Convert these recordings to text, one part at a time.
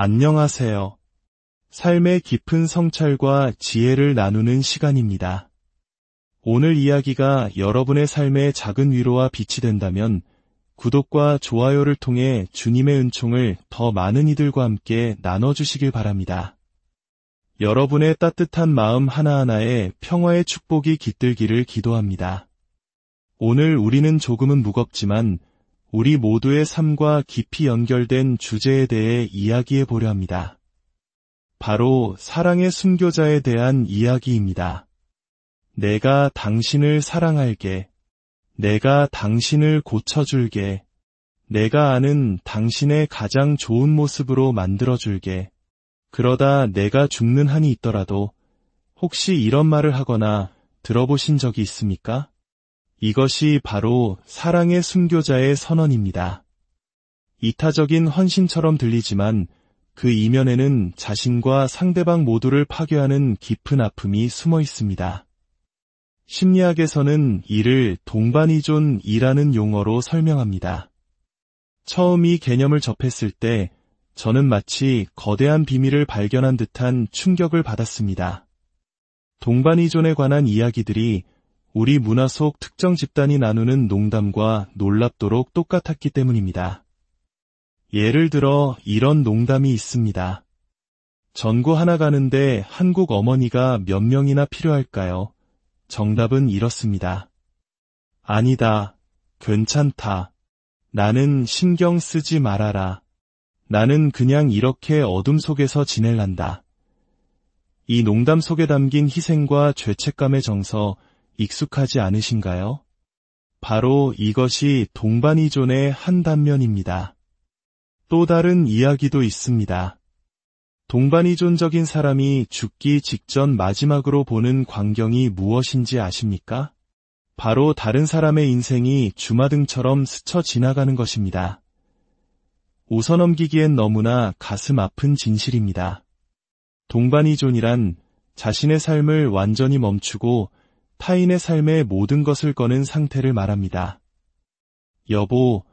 안녕하세요. 삶의 깊은 성찰과 지혜를 나누는 시간입니다. 오늘 이야기가 여러분의 삶에 작은 위로와 빛이 된다면 구독과 좋아요를 통해 주님의 은총을 더 많은 이들과 함께 나눠주시길 바랍니다. 여러분의 따뜻한 마음 하나하나에 평화의 축복이 깃들기를 기도합니다. 오늘 우리는 조금은 무겁지만 우리 모두의 삶과 깊이 연결된 주제에 대해 이야기해 보려 합니다. 바로 사랑의 순교자에 대한 이야기입니다. 내가 당신을 사랑할게. 내가 당신을 고쳐줄게. 내가 아는 당신의 가장 좋은 모습으로 만들어줄게. 그러다 내가 죽는 한이 있더라도 혹시 이런 말을 하거나 들어보신 적이 있습니까? 이것이 바로 사랑의 순교자의 선언입니다. 이타적인 헌신처럼 들리지만 그 이면에는 자신과 상대방 모두를 파괴하는 깊은 아픔이 숨어 있습니다. 심리학에서는 이를 동반이존이라는 용어로 설명합니다. 처음 이 개념을 접했을 때 저는 마치 거대한 비밀을 발견한 듯한 충격을 받았습니다. 동반이존에 관한 이야기들이 우리 문화 속 특정 집단이 나누는 농담과 놀랍도록 똑같았기 때문입니다. 예를 들어 이런 농담이 있습니다. 전구 하나 가는데 한국 어머니가 몇 명이나 필요할까요? 정답은 이렇습니다. 아니다. 괜찮다. 나는 신경 쓰지 말아라. 나는 그냥 이렇게 어둠 속에서 지낼란다. 이 농담 속에 담긴 희생과 죄책감의 정서 익숙하지 않으신가요? 바로 이것이 동반이존의 한 단면입니다. 또 다른 이야기도 있습니다. 동반이존적인 사람이 죽기 직전 마지막으로 보는 광경이 무엇인지 아십니까? 바로 다른 사람의 인생이 주마등처럼 스쳐 지나가는 것입니다. 웃어넘기기엔 너무나 가슴 아픈 진실입니다. 동반이존이란 자신의 삶을 완전히 멈추고 타인의 삶에 모든 것을 거는 상태를 말합니다. 여보,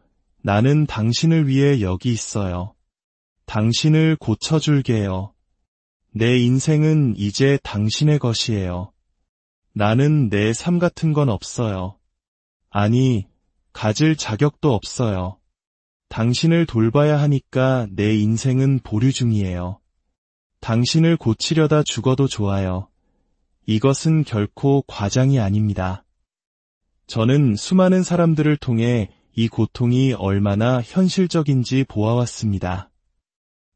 나는 당신을 위해 여기 있어요. 당신을 고쳐줄게요. 내 인생은 이제 당신의 것이에요. 나는 내 삶 같은 건 없어요. 아니, 가질 자격도 없어요. 당신을 돌봐야 하니까 내 인생은 보류 중이에요. 당신을 고치려다 죽어도 좋아요. 이것은 결코 과장이 아닙니다. 저는 수많은 사람들을 통해 이 고통이 얼마나 현실적인지 보아왔습니다.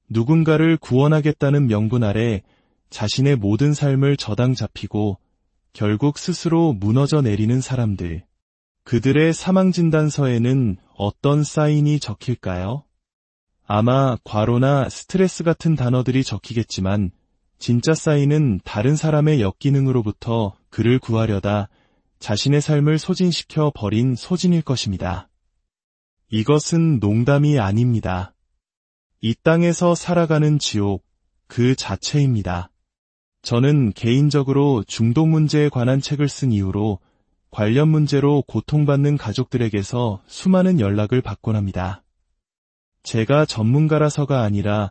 누군가를 구원하겠다는 명분 아래 자신의 모든 삶을 저당 잡히고 결국 스스로 무너져 내리는 사람들. 그들의 사망진단서에는 어떤 사인이 적힐까요? 아마 과로나 스트레스 같은 단어들이 적히겠지만 진짜 사인은 다른 사람의 역기능으로부터 그를 구하려다 자신의 삶을 소진시켜 버린 소진일 것입니다. 이것은 농담이 아닙니다. 이 땅에서 살아가는 지옥, 그 자체입니다. 저는 개인적으로 중독 문제에 관한 책을 쓴 이후로 관련 문제로 고통받는 가족들에게서 수많은 연락을 받곤 합니다. 제가 전문가라서가 아니라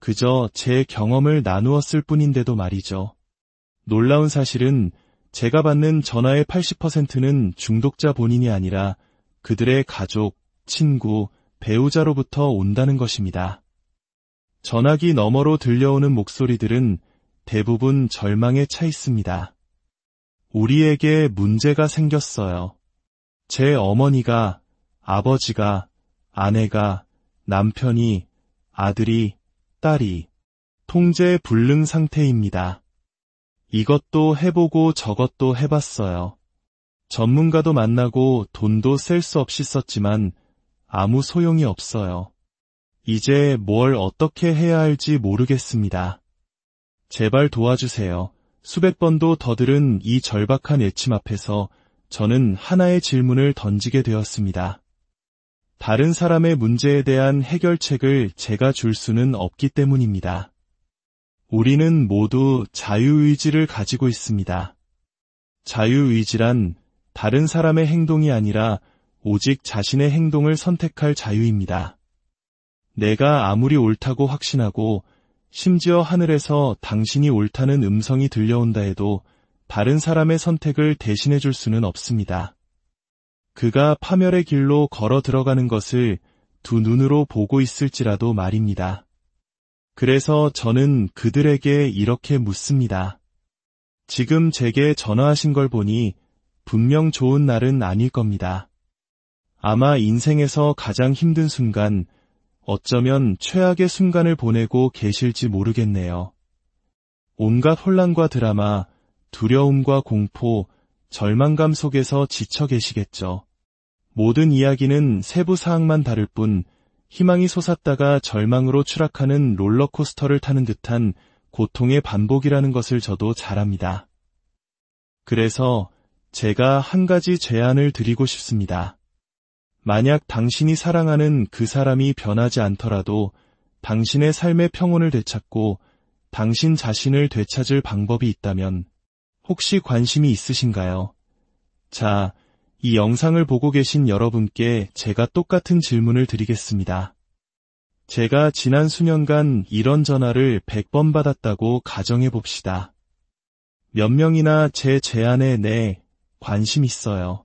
그저 제 경험을 나누었을 뿐인데도 말이죠. 놀라운 사실은 제가 받는 전화의 80%는 중독자 본인이 아니라 그들의 가족, 친구, 배우자로부터 온다는 것입니다. 전화기 너머로 들려오는 목소리들은 대부분 절망에 차 있습니다. 우리에게 문제가 생겼어요. 제 어머니가, 아버지가, 아내가, 남편이, 아들이, 딸이 통제 불능 상태입니다. 이것도 해보고 저것도 해봤어요. 전문가도 만나고 돈도 셀 수 없이 썼지만 아무 소용이 없어요. 이제 뭘 어떻게 해야 할지 모르겠습니다. 제발 도와주세요. 수백 번도 더 들은 이 절박한 외침 앞에서 저는 하나의 질문을 던지게 되었습니다. 다른 사람의 문제에 대한 해결책을 제가 줄 수는 없기 때문입니다. 우리는 모두 자유의지를 가지고 있습니다. 자유의지란 다른 사람의 행동이 아니라 오직 자신의 행동을 선택할 자유입니다. 내가 아무리 옳다고 확신하고 심지어 하늘에서 당신이 옳다는 음성이 들려온다 해도 다른 사람의 선택을 대신해 줄 수는 없습니다. 그가 파멸의 길로 걸어 들어가는 것을 두 눈으로 보고 있을지라도 말입니다. 그래서 저는 그들에게 이렇게 묻습니다. 지금 제게 전화하신 걸 보니 분명 좋은 날은 아닐 겁니다. 아마 인생에서 가장 힘든 순간, 어쩌면 최악의 순간을 보내고 계실지 모르겠네요. 온갖 혼란과 드라마, 두려움과 공포, 절망감 속에서 지쳐 계시겠죠. 모든 이야기는 세부 사항만 다를 뿐 희망이 솟았다가 절망으로 추락하는 롤러코스터를 타는 듯한 고통의 반복이라는 것을 저도 잘 압니다. 그래서 제가 한 가지 제안을 드리고 싶습니다. 만약 당신이 사랑하는 그 사람이 변하지 않더라도 당신의 삶의 평온을 되찾고 당신 자신을 되찾을 방법이 있다면 혹시 관심이 있으신가요? 자, 이 영상을 보고 계신 여러분께 제가 똑같은 질문을 드리겠습니다. 제가 지난 수년간 이런 전화를 100번 받았다고 가정해 봅시다. 몇 명이나 제 제안에 네, 관심 있어요.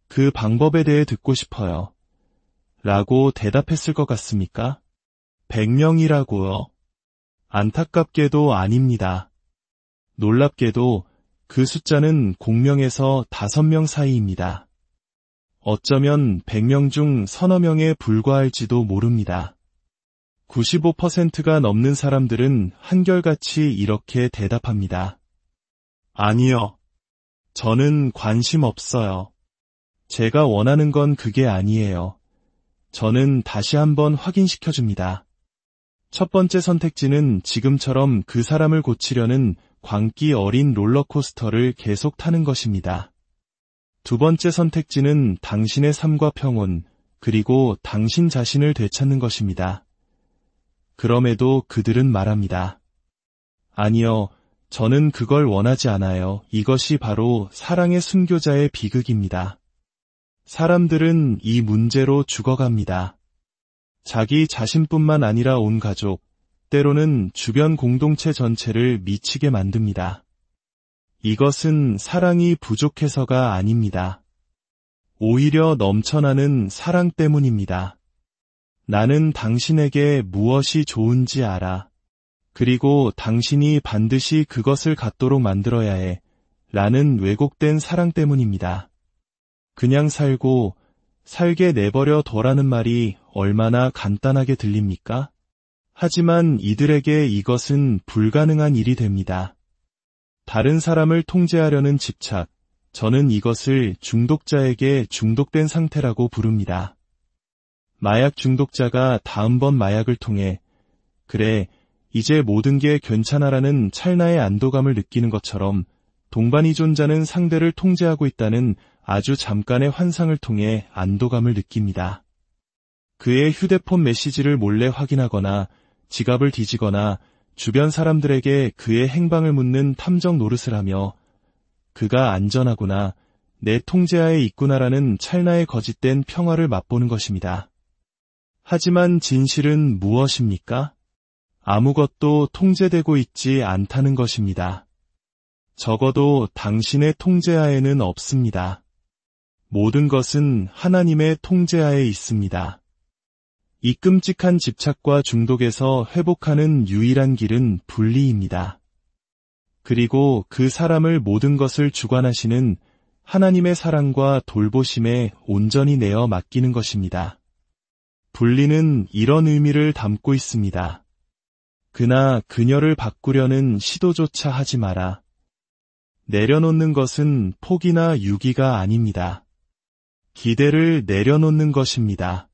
그 방법에 대해 듣고 싶어요. 라고 대답했을 것 같습니까? 100명이라고요. 안타깝게도 아닙니다. 놀랍게도 그 숫자는 공명에서 5명 사이입니다. 어쩌면 100명 중 서너 명에 불과할지도 모릅니다. 95%가 넘는 사람들은 한결같이 이렇게 대답합니다. 아니요. 저는 관심 없어요. 제가 원하는 건 그게 아니에요. 저는 다시 한번 확인시켜줍니다. 첫 번째 선택지는 지금처럼 그 사람을 고치려는 광기 어린 롤러코스터를 계속 타는 것입니다. 두 번째 선택지는 당신의 삶과 평온, 그리고 당신 자신을 되찾는 것입니다. 그럼에도 그들은 말합니다. 아니요, 저는 그걸 원하지 않아요. 이것이 바로 사랑의 순교자의 비극입니다. 사람들은 이 문제로 죽어갑니다. 자기 자신뿐만 아니라 온 가족, 때로는 주변 공동체 전체를 미치게 만듭니다. 이것은 사랑이 부족해서가 아닙니다. 오히려 넘쳐나는 사랑 때문입니다. 나는 당신에게 무엇이 좋은지 알아. 그리고 당신이 반드시 그것을 갖도록 만들어야 해. 라는 왜곡된 사랑 때문입니다. 그냥 살고 살게 내버려 둬라는 말이 얼마나 간단하게 들립니까? 하지만 이들에게 이것은 불가능한 일이 됩니다. 다른 사람을 통제하려는 집착, 저는 이것을 중독자에게 중독된 상태라고 부릅니다. 마약 중독자가 다음번 마약을 통해 그래, 이제 모든 게 괜찮아라는 찰나의 안도감을 느끼는 것처럼 동반이존자는 상대를 통제하고 있다는 아주 잠깐의 환상을 통해 안도감을 느낍니다. 그의 휴대폰 메시지를 몰래 확인하거나 지갑을 뒤지거나 주변 사람들에게 그의 행방을 묻는 탐정 노릇을 하며 그가 안전하구나, 내 통제하에 있구나라는 찰나의 거짓된 평화를 맛보는 것입니다. 하지만 진실은 무엇입니까? 아무것도 통제되고 있지 않다는 것입니다. 적어도 당신의 통제하에는 없습니다. 모든 것은 하나님의 통제하에 있습니다. 이 끔찍한 집착과 중독에서 회복하는 유일한 길은 분리입니다. 그리고 그 사람을 모든 것을 주관하시는 하나님의 사랑과 돌보심에 온전히 내어 맡기는 것입니다. 분리는 이런 의미를 담고 있습니다. 그나 그녀를 바꾸려는 시도조차 하지 마라. 내려놓는 것은 포기나 유기가 아닙니다. 기대를 내려놓는 것입니다.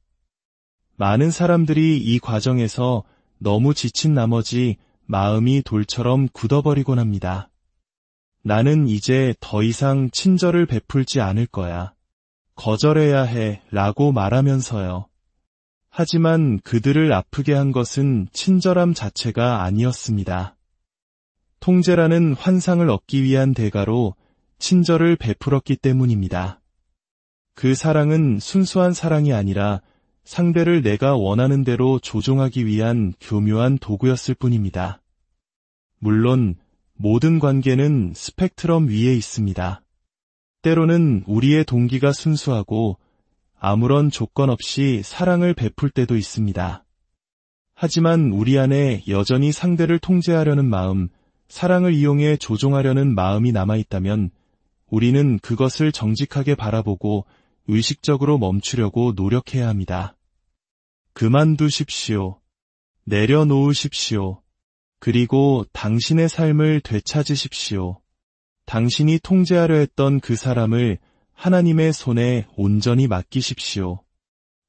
많은 사람들이 이 과정에서 너무 지친 나머지 마음이 돌처럼 굳어버리곤 합니다. 나는 이제 더 이상 친절을 베풀지 않을 거야. 거절해야 해 라고 말하면서요. 하지만 그들을 아프게 한 것은 친절함 자체가 아니었습니다. 통제라는 환상을 얻기 위한 대가로 친절을 베풀었기 때문입니다. 그 사랑은 순수한 사랑이 아니라 상대를 내가 원하는 대로 조종하기 위한 교묘한 도구였을 뿐입니다. 물론 모든 관계는 스펙트럼 위에 있습니다. 때로는 우리의 동기가 순수하고 아무런 조건 없이 사랑을 베풀 때도 있습니다. 하지만 우리 안에 여전히 상대를 통제하려는 마음, 사랑을 이용해 조종하려는 마음이 남아있다면 우리는 그것을 정직하게 바라보고 의식적으로 멈추려고 노력해야 합니다. 그만두십시오. 내려놓으십시오. 그리고 당신의 삶을 되찾으십시오. 당신이 통제하려 했던 그 사람을 하나님의 손에 온전히 맡기십시오.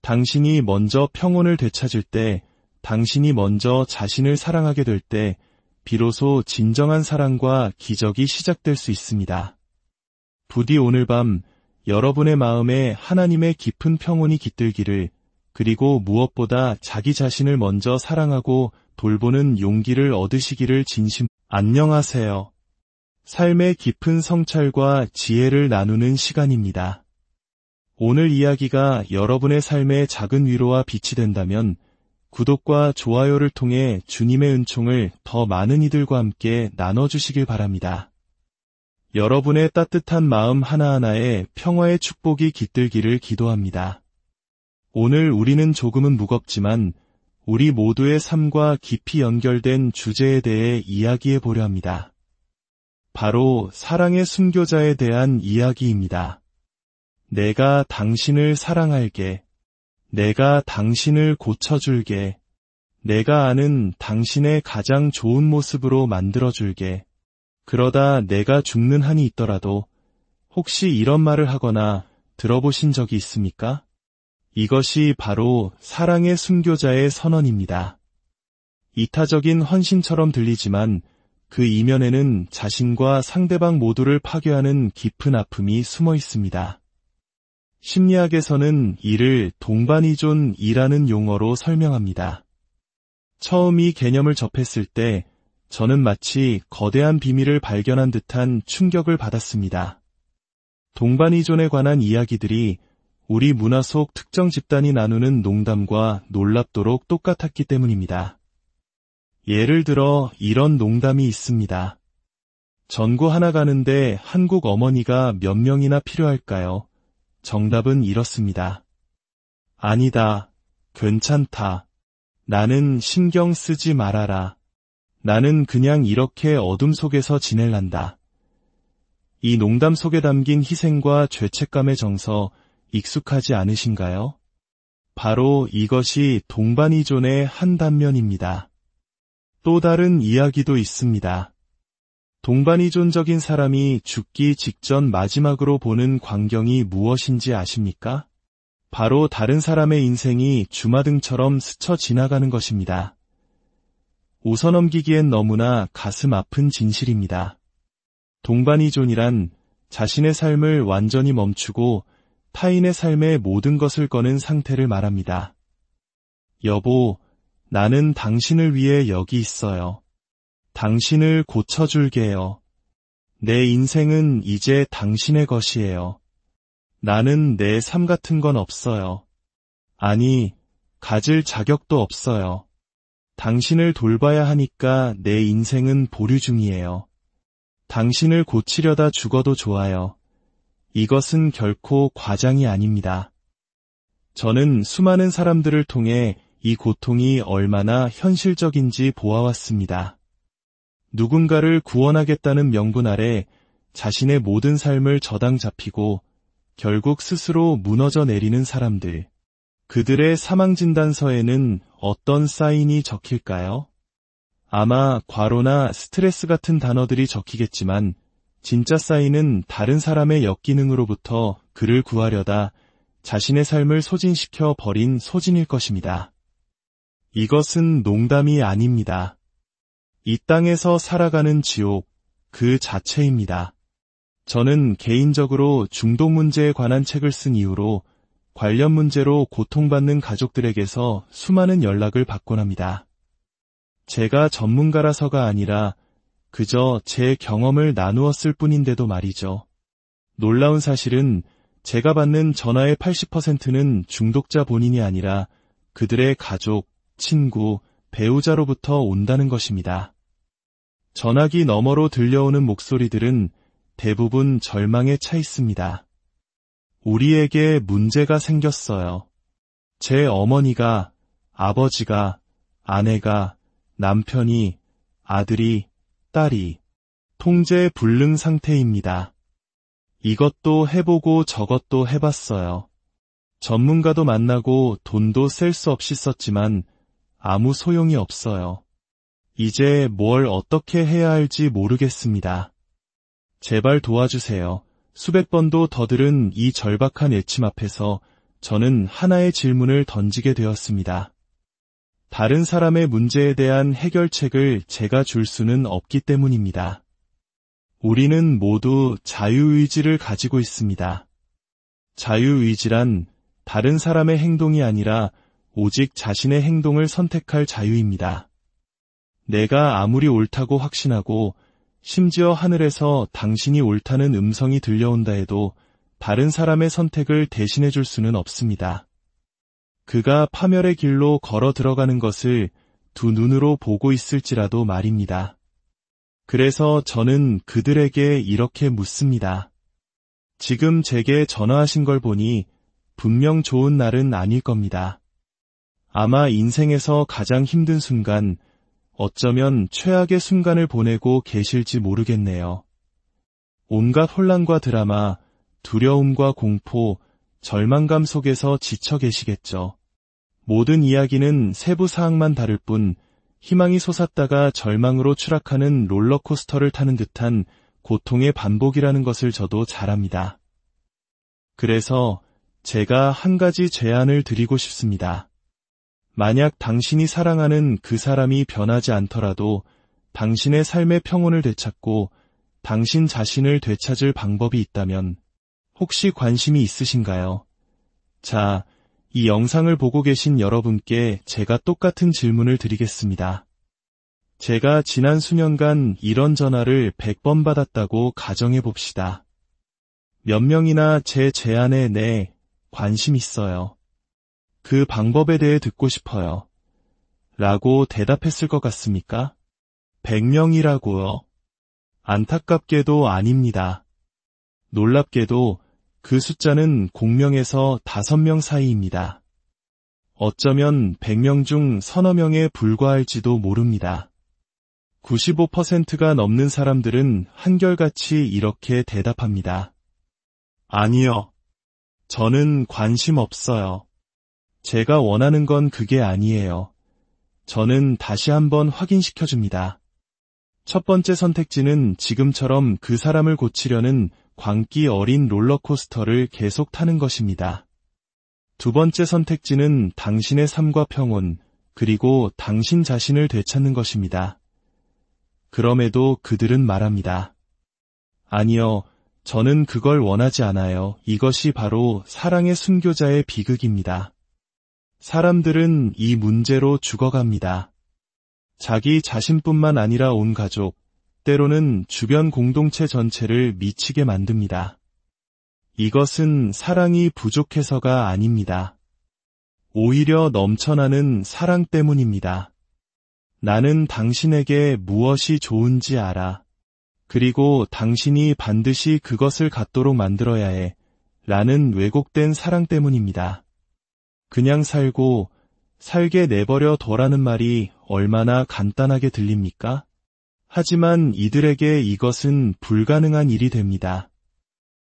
당신이 먼저 평온을 되찾을 때, 당신이 먼저 자신을 사랑하게 될 때, 비로소 진정한 사랑과 기적이 시작될 수 있습니다. 부디 오늘 밤 여러분의 마음에 하나님의 깊은 평온이 깃들기를, 그리고 무엇보다 자기 자신을 먼저 사랑하고 돌보는 용기를 얻으시기를 안녕하세요. 삶의 깊은 성찰과 지혜를 나누는 시간입니다. 오늘 이야기가 여러분의 삶에 작은 위로와 빛이 된다면 구독과 좋아요를 통해 주님의 은총을 더 많은 이들과 함께 나눠주시길 바랍니다. 여러분의 따뜻한 마음 하나하나에 평화의 축복이 깃들기를 기도합니다. 오늘 우리는 조금은 무겁지만 우리 모두의 삶과 깊이 연결된 주제에 대해 이야기해 보려 합니다. 바로 사랑의 순교자에 대한 이야기입니다. 내가 당신을 사랑할게. 내가 당신을 고쳐줄게. 내가 아는 당신의 가장 좋은 모습으로 만들어줄게. 그러다 내가 죽는 한이 있더라도 혹시 이런 말을 하거나 들어보신 적이 있습니까? 이것이 바로 사랑의 순교자의 선언입니다. 이타적인 헌신처럼 들리지만 그 이면에는 자신과 상대방 모두를 파괴하는 깊은 아픔이 숨어 있습니다. 심리학에서는 이를 동반이존이라는 용어로 설명합니다. 처음 이 개념을 접했을 때 저는 마치 거대한 비밀을 발견한 듯한 충격을 받았습니다. 동반이존에 관한 이야기들이 우리 문화 속 특정 집단이 나누는 농담과 놀랍도록 똑같았기 때문입니다. 예를 들어 이런 농담이 있습니다. 전구 하나 가는데 한국 어머니가 몇 명이나 필요할까요? 정답은 이렇습니다. 아니다. 괜찮다. 나는 신경 쓰지 말아라. 나는 그냥 이렇게 어둠 속에서 지낼란다. 이 농담 속에 담긴 희생과 죄책감의 정서 익숙하지 않으신가요? 바로 이것이 동반이존의 한 단면입니다. 또 다른 이야기도 있습니다. 동반이존적인 사람이 죽기 직전 마지막으로 보는 광경이 무엇인지 아십니까? 바로 다른 사람의 인생이 주마등처럼 스쳐 지나가는 것입니다. 웃어넘기기엔 너무나 가슴 아픈 진실입니다. 동반이존이란 자신의 삶을 완전히 멈추고 타인의 삶에 모든 것을 거는 상태를 말합니다. 여보, 나는 당신을 위해 여기 있어요. 당신을 고쳐줄게요. 내 인생은 이제 당신의 것이에요. 나는 내 삶 같은 건 없어요. 아니, 가질 자격도 없어요. 당신을 돌봐야 하니까 내 인생은 보류 중이에요. 당신을 고치려다 죽어도 좋아요. 이것은 결코 과장이 아닙니다. 저는 수많은 사람들을 통해 이 고통이 얼마나 현실적인지 보아왔습니다. 누군가를 구원하겠다는 명분 아래 자신의 모든 삶을 저당 잡히고 결국 스스로 무너져 내리는 사람들. 그들의 사망진단서에는 어떤 사인이 적힐까요? 아마 과로나 스트레스 같은 단어들이 적히겠지만 진짜 사인은 다른 사람의 역기능으로부터 그를 구하려다 자신의 삶을 소진시켜 버린 소진일 것입니다. 이것은 농담이 아닙니다. 이 땅에서 살아가는 지옥, 그 자체입니다. 저는 개인적으로 중독 문제에 관한 책을 쓴 이후로 관련 문제로 고통받는 가족들에게서 수많은 연락을 받곤 합니다. 제가 전문가라서가 아니라 그저 제 경험을 나누었을 뿐인데도 말이죠. 놀라운 사실은 제가 받는 전화의 80%는 중독자 본인이 아니라 그들의 가족, 친구, 배우자로부터 온다는 것입니다. 전화기 너머로 들려오는 목소리들은 대부분 절망에 차 있습니다. 우리에게 문제가 생겼어요. 제 어머니가, 아버지가, 아내가, 남편이, 아들이, 딸이 통제 불능 상태입니다. 이것도 해보고 저것도 해봤어요. 전문가도 만나고 돈도 셀 수 없이 썼지만 아무 소용이 없어요. 이제 뭘 어떻게 해야 할지 모르겠습니다. 제발 도와주세요. 수백 번도 더 들은 이 절박한 외침 앞에서 저는 하나의 질문을 던지게 되었습니다. 다른 사람의 문제에 대한 해결책을 제가 줄 수는 없기 때문입니다. 우리는 모두 자유의지를 가지고 있습니다. 자유의지란 다른 사람의 행동이 아니라 오직 자신의 행동을 선택할 자유입니다. 내가 아무리 옳다고 확신하고 심지어 하늘에서 당신이 옳다는 음성이 들려온다 해도 다른 사람의 선택을 대신해 줄 수는 없습니다. 그가 파멸의 길로 걸어 들어가는 것을 두 눈으로 보고 있을지라도 말입니다. 그래서 저는 그들에게 이렇게 묻습니다. 지금 제게 전화하신 걸 보니 분명 좋은 날은 아닐 겁니다. 아마 인생에서 가장 힘든 순간, 어쩌면 최악의 순간을 보내고 계실지 모르겠네요. 온갖 혼란과 드라마, 두려움과 공포, 절망감 속에서 지쳐 계시겠죠. 모든 이야기는 세부 사항만 다를 뿐 희망이 솟았다가 절망으로 추락하는 롤러코스터를 타는 듯한 고통의 반복이라는 것을 저도 잘 압니다. 그래서 제가 한 가지 제안을 드리고 싶습니다. 만약 당신이 사랑하는 그 사람이 변하지 않더라도 당신의 삶의 평온을 되찾고 당신 자신을 되찾을 방법이 있다면 혹시 관심이 있으신가요? 자, 이 영상을 보고 계신 여러분께 제가 똑같은 질문을 드리겠습니다. 제가 지난 수년간 이런 전화를 100번 받았다고 가정해 봅시다. 몇 명이나 제 제안에 네, 관심 있어요. 그 방법에 대해 듣고 싶어요. 라고 대답했을 것 같습니까? 100명이라고요. 안타깝게도 아닙니다. 놀랍게도 그 숫자는 공명에서 5명 사이입니다. 어쩌면 100명 중 서너 명에 불과할지도 모릅니다. 95%가 넘는 사람들은 한결같이 이렇게 대답합니다. 아니요. 저는 관심 없어요. 제가 원하는 건 그게 아니에요. 저는 다시 한번 확인시켜줍니다. 첫 번째 선택지는 지금처럼 그 사람을 고치려는 광기 어린 롤러코스터를 계속 타는 것입니다. 두 번째 선택지는 당신의 삶과 평온, 그리고 당신 자신을 되찾는 것입니다. 그럼에도 그들은 말합니다. 아니요, 저는 그걸 원하지 않아요. 이것이 바로 사랑의 순교자의 비극입니다. 사람들은 이 문제로 죽어갑니다. 자기 자신뿐만 아니라 온 가족, 때로는 주변 공동체 전체를 미치게 만듭니다. 이것은 사랑이 부족해서가 아닙니다. 오히려 넘쳐나는 사랑 때문입니다. 나는 당신에게 무엇이 좋은지 알아. 그리고 당신이 반드시 그것을 갖도록 만들어야 해. 라는 왜곡된 사랑 때문입니다. 그냥 살고 살게 내버려 둬라는 말이 얼마나 간단하게 들립니까? 하지만 이들에게 이것은 불가능한 일이 됩니다.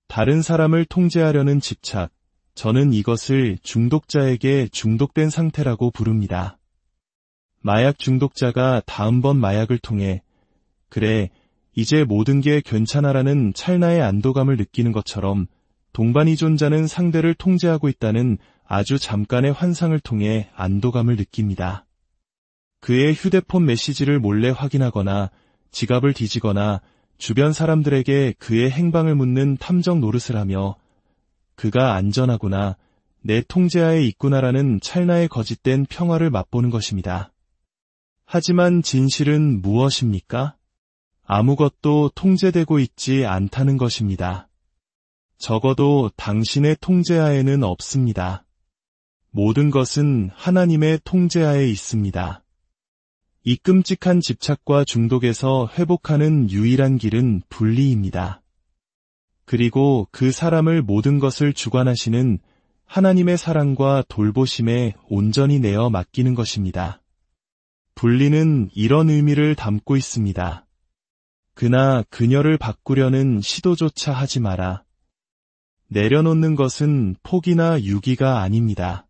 다른 사람을 통제하려는 집착, 저는 이것을 중독자에게 중독된 상태라고 부릅니다. 마약 중독자가 다음번 마약을 통해 그래, 이제 모든 게 괜찮아라는 찰나의 안도감을 느끼는 것처럼 동반이존자는 상대를 통제하고 있다는 아주 잠깐의 환상을 통해 안도감을 느낍니다. 그의 휴대폰 메시지를 몰래 확인하거나 지갑을 뒤지거나 주변 사람들에게 그의 행방을 묻는 탐정 노릇을 하며 그가 안전하구나, 내 통제하에 있구나라는 찰나의 거짓된 평화를 맛보는 것입니다. 하지만 진실은 무엇입니까? 아무것도 통제되고 있지 않다는 것입니다. 적어도 당신의 통제하에는 없습니다. 모든 것은 하나님의 통제하에 있습니다. 이 끔찍한 집착과 중독에서 회복하는 유일한 길은 분리입니다. 그리고 그 사람을 모든 것을 주관하시는 하나님의 사랑과 돌보심에 온전히 내어 맡기는 것입니다. 분리는 이런 의미를 담고 있습니다. 그나 그녀를 바꾸려는 시도조차 하지 마라. 내려놓는 것은 포기나 유기가 아닙니다.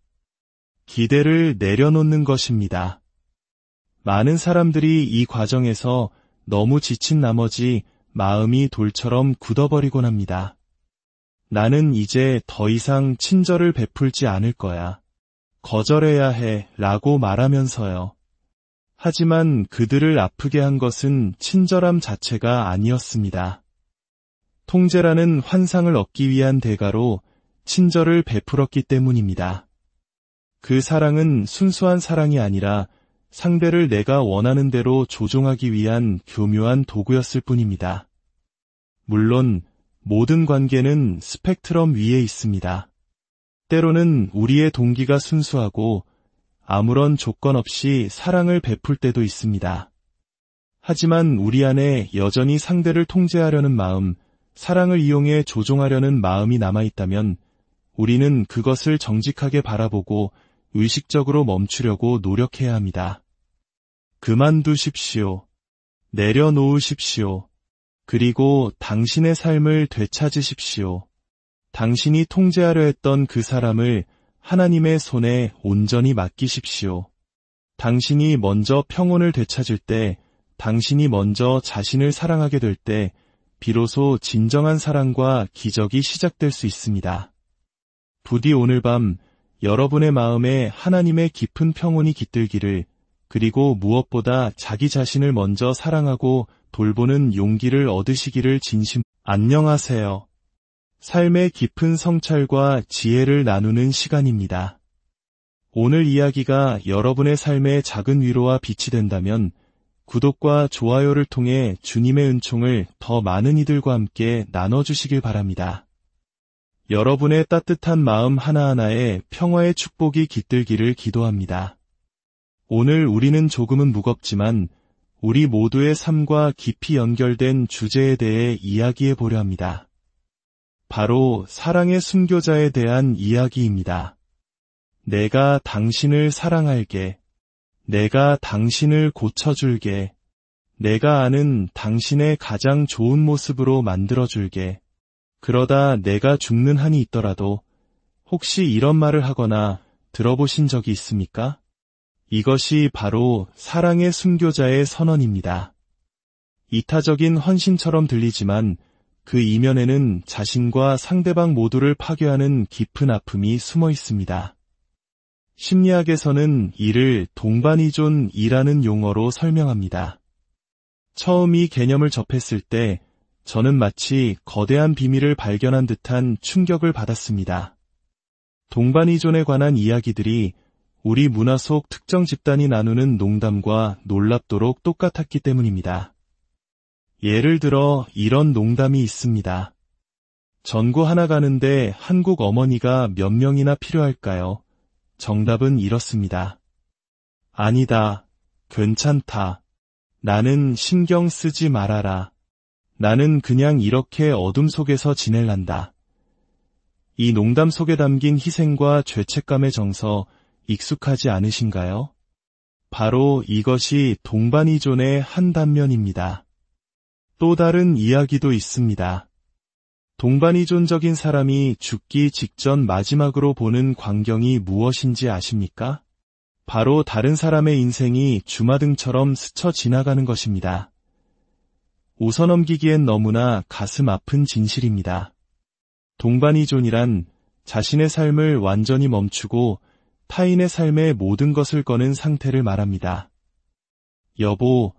기대를 내려놓는 것입니다. 많은 사람들이 이 과정에서 너무 지친 나머지 마음이 돌처럼 굳어버리곤 합니다. 나는 이제 더 이상 친절을 베풀지 않을 거야. 거절해야 해 라고 말하면서요. 하지만 그들을 아프게 한 것은 친절함 자체가 아니었습니다. 통제라는 환상을 얻기 위한 대가로 친절을 베풀었기 때문입니다. 그 사랑은 순수한 사랑이 아니라 상대를 내가 원하는 대로 조종하기 위한 교묘한 도구였을 뿐입니다. 물론 모든 관계는 스펙트럼 위에 있습니다. 때로는 우리의 동기가 순수하고 아무런 조건 없이 사랑을 베풀 때도 있습니다. 하지만 우리 안에 여전히 상대를 통제하려는 마음, 사랑을 이용해 조종하려는 마음이 남아있다면 우리는 그것을 정직하게 바라보고 의식적으로 멈추려고 노력해야 합니다. 그만두십시오. 내려놓으십시오. 그리고 당신의 삶을 되찾으십시오. 당신이 통제하려 했던 그 사람을 하나님의 손에 온전히 맡기십시오. 당신이 먼저 평온을 되찾을 때, 당신이 먼저 자신을 사랑하게 될 때, 비로소 진정한 사랑과 기적이 시작될 수 있습니다. 부디 오늘 밤 여러분의 마음에 하나님의 깊은 평온이 깃들기를, 그리고 무엇보다 자기 자신을 먼저 사랑하고 돌보는 용기를 얻으시기를 안녕하세요. 삶의 깊은 성찰과 지혜를 나누는 시간입니다. 오늘 이야기가 여러분의 삶에 작은 위로와 빛이 된다면 구독과 좋아요를 통해 주님의 은총을 더 많은 이들과 함께 나눠주시길 바랍니다. 여러분의 따뜻한 마음 하나하나에 평화의 축복이 깃들기를 기도합니다. 오늘 우리는 조금은 무겁지만 우리 모두의 삶과 깊이 연결된 주제에 대해 이야기해 보려 합니다. 바로 사랑의 순교자에 대한 이야기입니다. 내가 당신을 사랑할게. 내가 당신을 고쳐줄게. 내가 아는 당신의 가장 좋은 모습으로 만들어줄게. 그러다 내가 죽는 한이 있더라도 혹시 이런 말을 하거나 들어보신 적이 있습니까? 이것이 바로 사랑의 순교자의 선언입니다. 이타적인 헌신처럼 들리지만 그 이면에는 자신과 상대방 모두를 파괴하는 깊은 아픔이 숨어 있습니다. 심리학에서는 이를 동반이존이라는 용어로 설명합니다. 처음 이 개념을 접했을 때 저는 마치 거대한 비밀을 발견한 듯한 충격을 받았습니다. 동반이존에 관한 이야기들이 우리 문화 속 특정 집단이 나누는 농담과 놀랍도록 똑같았기 때문입니다. 예를 들어 이런 농담이 있습니다. 전구 하나 가는데 한국 어머니가 몇 명이나 필요할까요? 정답은 이렇습니다. 아니다. 괜찮다. 나는 신경 쓰지 말아라. 나는 그냥 이렇게 어둠 속에서 지낼란다. 이 농담 속에 담긴 희생과 죄책감의 정서 익숙하지 않으신가요? 바로 이것이 동반이존의 한 단면입니다. 또 다른 이야기도 있습니다. 동반이존적인 사람이 죽기 직전 마지막으로 보는 광경이 무엇인지 아십니까? 바로 다른 사람의 인생이 주마등처럼 스쳐 지나가는 것입니다. 웃어넘기기엔 너무나 가슴 아픈 진실입니다. 동반이존이란 자신의 삶을 완전히 멈추고 타인의 삶에 모든 것을 거는 상태를 말합니다. 여보,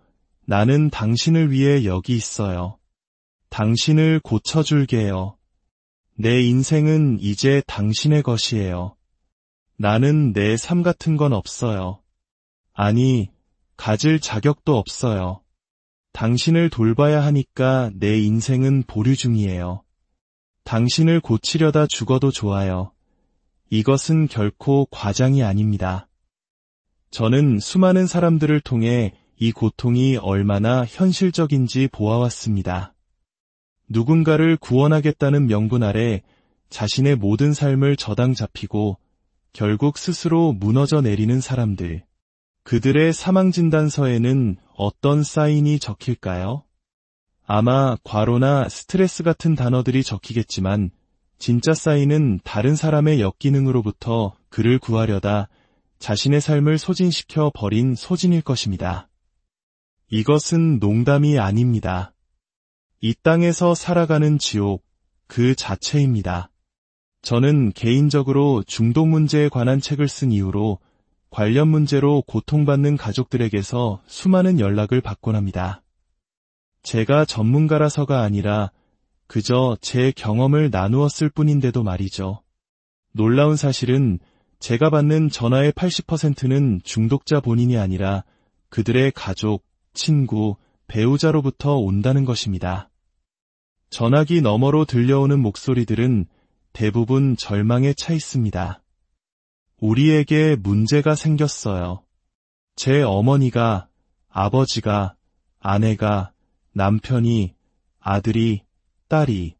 나는 당신을 위해 여기 있어요. 당신을 고쳐줄게요. 내 인생은 이제 당신의 것이에요. 나는 내 삶 같은 건 없어요. 아니, 가질 자격도 없어요. 당신을 돌봐야 하니까 내 인생은 보류 중이에요. 당신을 고치려다 죽어도 좋아요. 이것은 결코 과장이 아닙니다. 저는 수많은 사람들을 통해 이 고통이 얼마나 현실적인지 보아왔습니다. 누군가를 구원하겠다는 명분 아래 자신의 모든 삶을 저당 잡히고 결국 스스로 무너져 내리는 사람들. 그들의 사망진단서에는 어떤 사인이 적힐까요? 아마 과로나 스트레스 같은 단어들이 적히겠지만 진짜 사인은 다른 사람의 역기능으로부터 그를 구하려다 자신의 삶을 소진시켜 버린 소진일 것입니다. 이것은 농담이 아닙니다. 이 땅에서 살아가는 지옥 그 자체입니다. 저는 개인적으로 중독 문제에 관한 책을 쓴 이후로 관련 문제로 고통받는 가족들에게서 수많은 연락을 받곤 합니다. 제가 전문가라서가 아니라 그저 제 경험을 나누었을 뿐인데도 말이죠. 놀라운 사실은 제가 받는 전화의 80%는 중독자 본인이 아니라 그들의 가족, 친구, 배우자로부터 온다는 것입니다. 전화기 너머로 들려오는 목소리들은 대부분 절망에 차 있습니다. 우리에게 문제가 생겼어요. 제 어머니가, 아버지가, 아내가, 남편이, 아들이, 딸이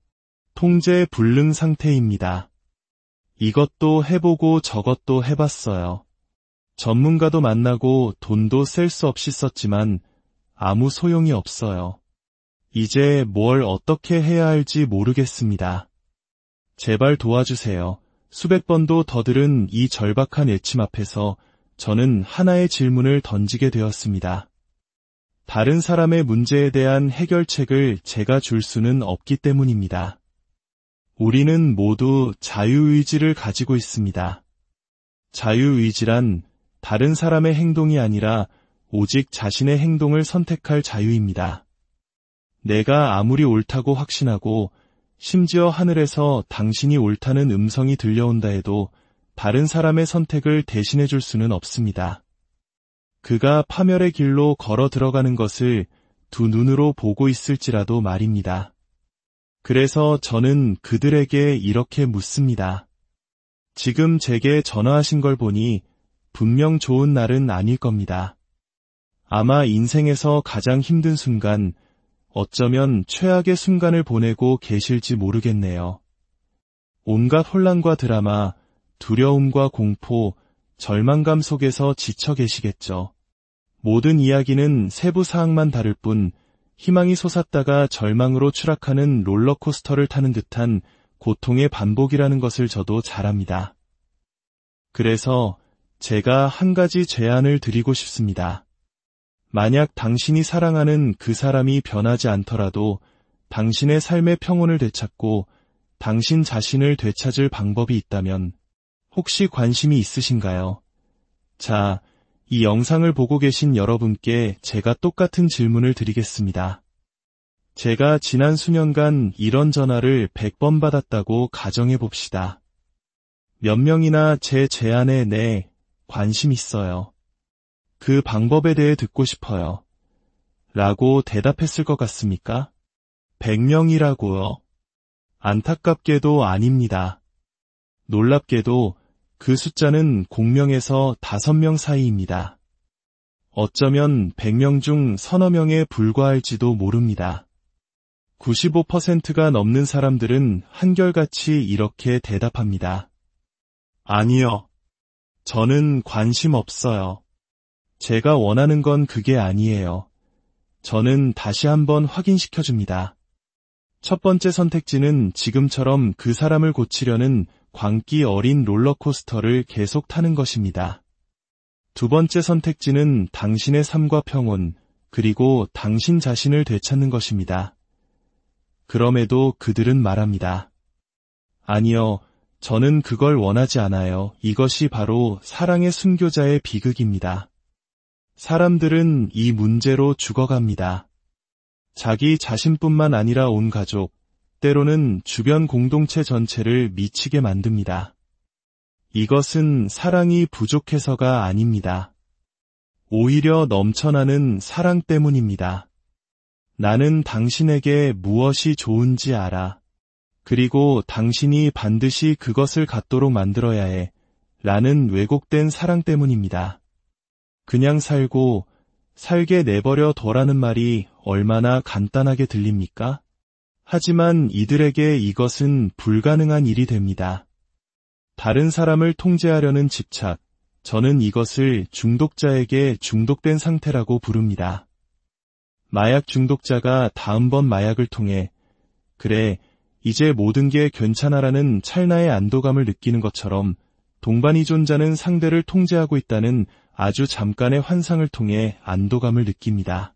통제 불능 상태입니다. 이것도 해보고 저것도 해봤어요. 전문가도 만나고 돈도 셀 수 없이 썼지만 아무 소용이 없어요. 이제 뭘 어떻게 해야 할지 모르겠습니다. 제발 도와주세요. 수백 번도 더 들은 이 절박한 외침 앞에서 저는 하나의 질문을 던지게 되었습니다. 다른 사람의 문제에 대한 해결책을 제가 줄 수는 없기 때문입니다. 우리는 모두 자유의지를 가지고 있습니다. 자유의지란 다른 사람의 행동이 아니라 오직 자신의 행동을 선택할 자유입니다. 내가 아무리 옳다고 확신하고 심지어 하늘에서 당신이 옳다는 음성이 들려온다 해도 다른 사람의 선택을 대신해 줄 수는 없습니다. 그가 파멸의 길로 걸어 들어가는 것을 두 눈으로 보고 있을지라도 말입니다. 그래서 저는 그들에게 이렇게 묻습니다. 지금 제게 전화하신 걸 보니 분명 좋은 날은 아닐 겁니다. 아마 인생에서 가장 힘든 순간, 어쩌면 최악의 순간을 보내고 계실지 모르겠네요. 온갖 혼란과 드라마, 두려움과 공포, 절망감 속에서 지쳐 계시겠죠. 모든 이야기는 세부 사항만 다를 뿐 희망이 솟았다가 절망으로 추락하는 롤러코스터를 타는 듯한 고통의 반복이라는 것을 저도 잘 압니다. 그래서 제가 한 가지 제안을 드리고 싶습니다. 만약 당신이 사랑하는 그 사람이 변하지 않더라도 당신의 삶의 평온을 되찾고 당신 자신을 되찾을 방법이 있다면 혹시 관심이 있으신가요? 자, 이 영상을 보고 계신 여러분께 제가 똑같은 질문을 드리겠습니다. 제가 지난 수년간 이런 전화를 100번 받았다고 가정해 봅시다. 몇 명이나 제 제안에 네, 관심 있어요. 그 방법에 대해 듣고 싶어요. 라고 대답했을 것 같습니까? 100명이라고요. 안타깝게도 아닙니다. 놀랍게도 그 숫자는 공명에서 5명 사이입니다. 어쩌면 100명 중 서너 명에 불과할지도 모릅니다. 95%가 넘는 사람들은 한결같이 이렇게 대답합니다. 아니요. 저는 관심 없어요. 제가 원하는 건 그게 아니에요. 저는 다시 한번 확인시켜줍니다. 첫 번째 선택지는 지금처럼 그 사람을 고치려는 광기 어린 롤러코스터를 계속 타는 것입니다. 두 번째 선택지는 당신의 삶과 평온, 그리고 당신 자신을 되찾는 것입니다. 그럼에도 그들은 말합니다. 아니요, 저는 그걸 원하지 않아요. 이것이 바로 사랑의 순교자의 비극입니다. 사람들은 이 문제로 죽어갑니다. 자기 자신뿐만 아니라 온 가족, 때로는 주변 공동체 전체를 미치게 만듭니다. 이것은 사랑이 부족해서가 아닙니다. 오히려 넘쳐나는 사랑 때문입니다. 나는 당신에게 무엇이 좋은지 알아. 그리고 당신이 반드시 그것을 갖도록 만들어야 해. 라는 왜곡된 사랑 때문입니다. 그냥 살고 살게 내버려 둬라는 말이 얼마나 간단하게 들립니까? 하지만 이들에게 이것은 불가능한 일이 됩니다. 다른 사람을 통제하려는 집착, 저는 이것을 중독자에게 중독된 상태라고 부릅니다. 마약 중독자가 다음번 마약을 통해 그래, 이제 모든 게 괜찮아라는 찰나의 안도감을 느끼는 것처럼 동반이존자는 상대를 통제하고 있다는 아주 잠깐의 환상을 통해 안도감을 느낍니다.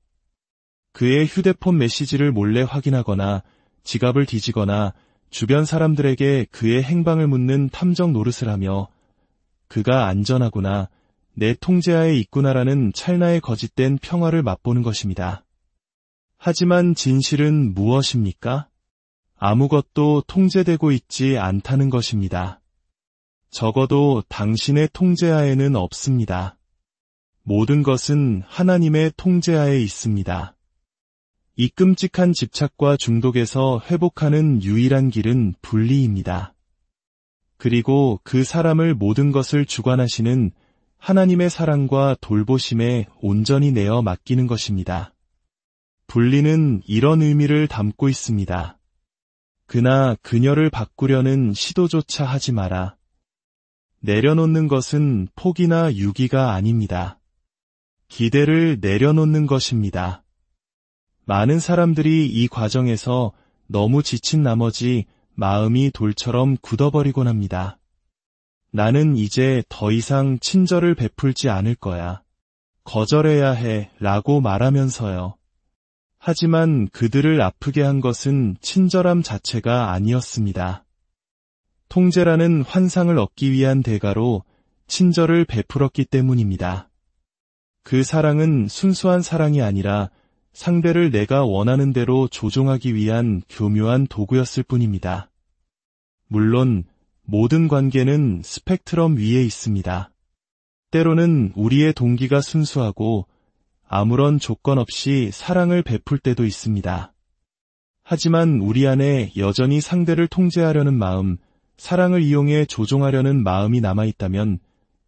그의 휴대폰 메시지를 몰래 확인하거나 지갑을 뒤지거나 주변 사람들에게 그의 행방을 묻는 탐정 노릇을 하며 그가 안전하구나, 내 통제하에 있구나라는 찰나의 거짓된 평화를 맛보는 것입니다. 하지만 진실은 무엇입니까? 아무것도 통제되고 있지 않다는 것입니다. 적어도 당신의 통제하에는 없습니다. 모든 것은 하나님의 통제하에 있습니다. 이 끔찍한 집착과 중독에서 회복하는 유일한 길은 분리입니다. 그리고 그 사람을 모든 것을 주관하시는 하나님의 사랑과 돌보심에 온전히 내어 맡기는 것입니다. 분리는 이런 의미를 담고 있습니다. 그나 그녀를 바꾸려는 시도조차 하지 마라. 내려놓는 것은 포기나 유기가 아닙니다. 기대를 내려놓는 것입니다. 많은 사람들이 이 과정에서 너무 지친 나머지 마음이 돌처럼 굳어버리곤 합니다. 나는 이제 더 이상 친절을 베풀지 않을 거야. 거절해야 해 라고 말하면서요. 하지만 그들을 아프게 한 것은 친절함 자체가 아니었습니다. 통제라는 환상을 얻기 위한 대가로 친절을 베풀었기 때문입니다. 그 사랑은 순수한 사랑이 아니라 상대를 내가 원하는 대로 조종하기 위한 교묘한 도구였을 뿐입니다. 물론 모든 관계는 스펙트럼 위에 있습니다. 때로는 우리의 동기가 순수하고 아무런 조건 없이 사랑을 베풀 때도 있습니다. 하지만 우리 안에 여전히 상대를 통제하려는 마음, 사랑을 이용해 조종하려는 마음이 남아있다면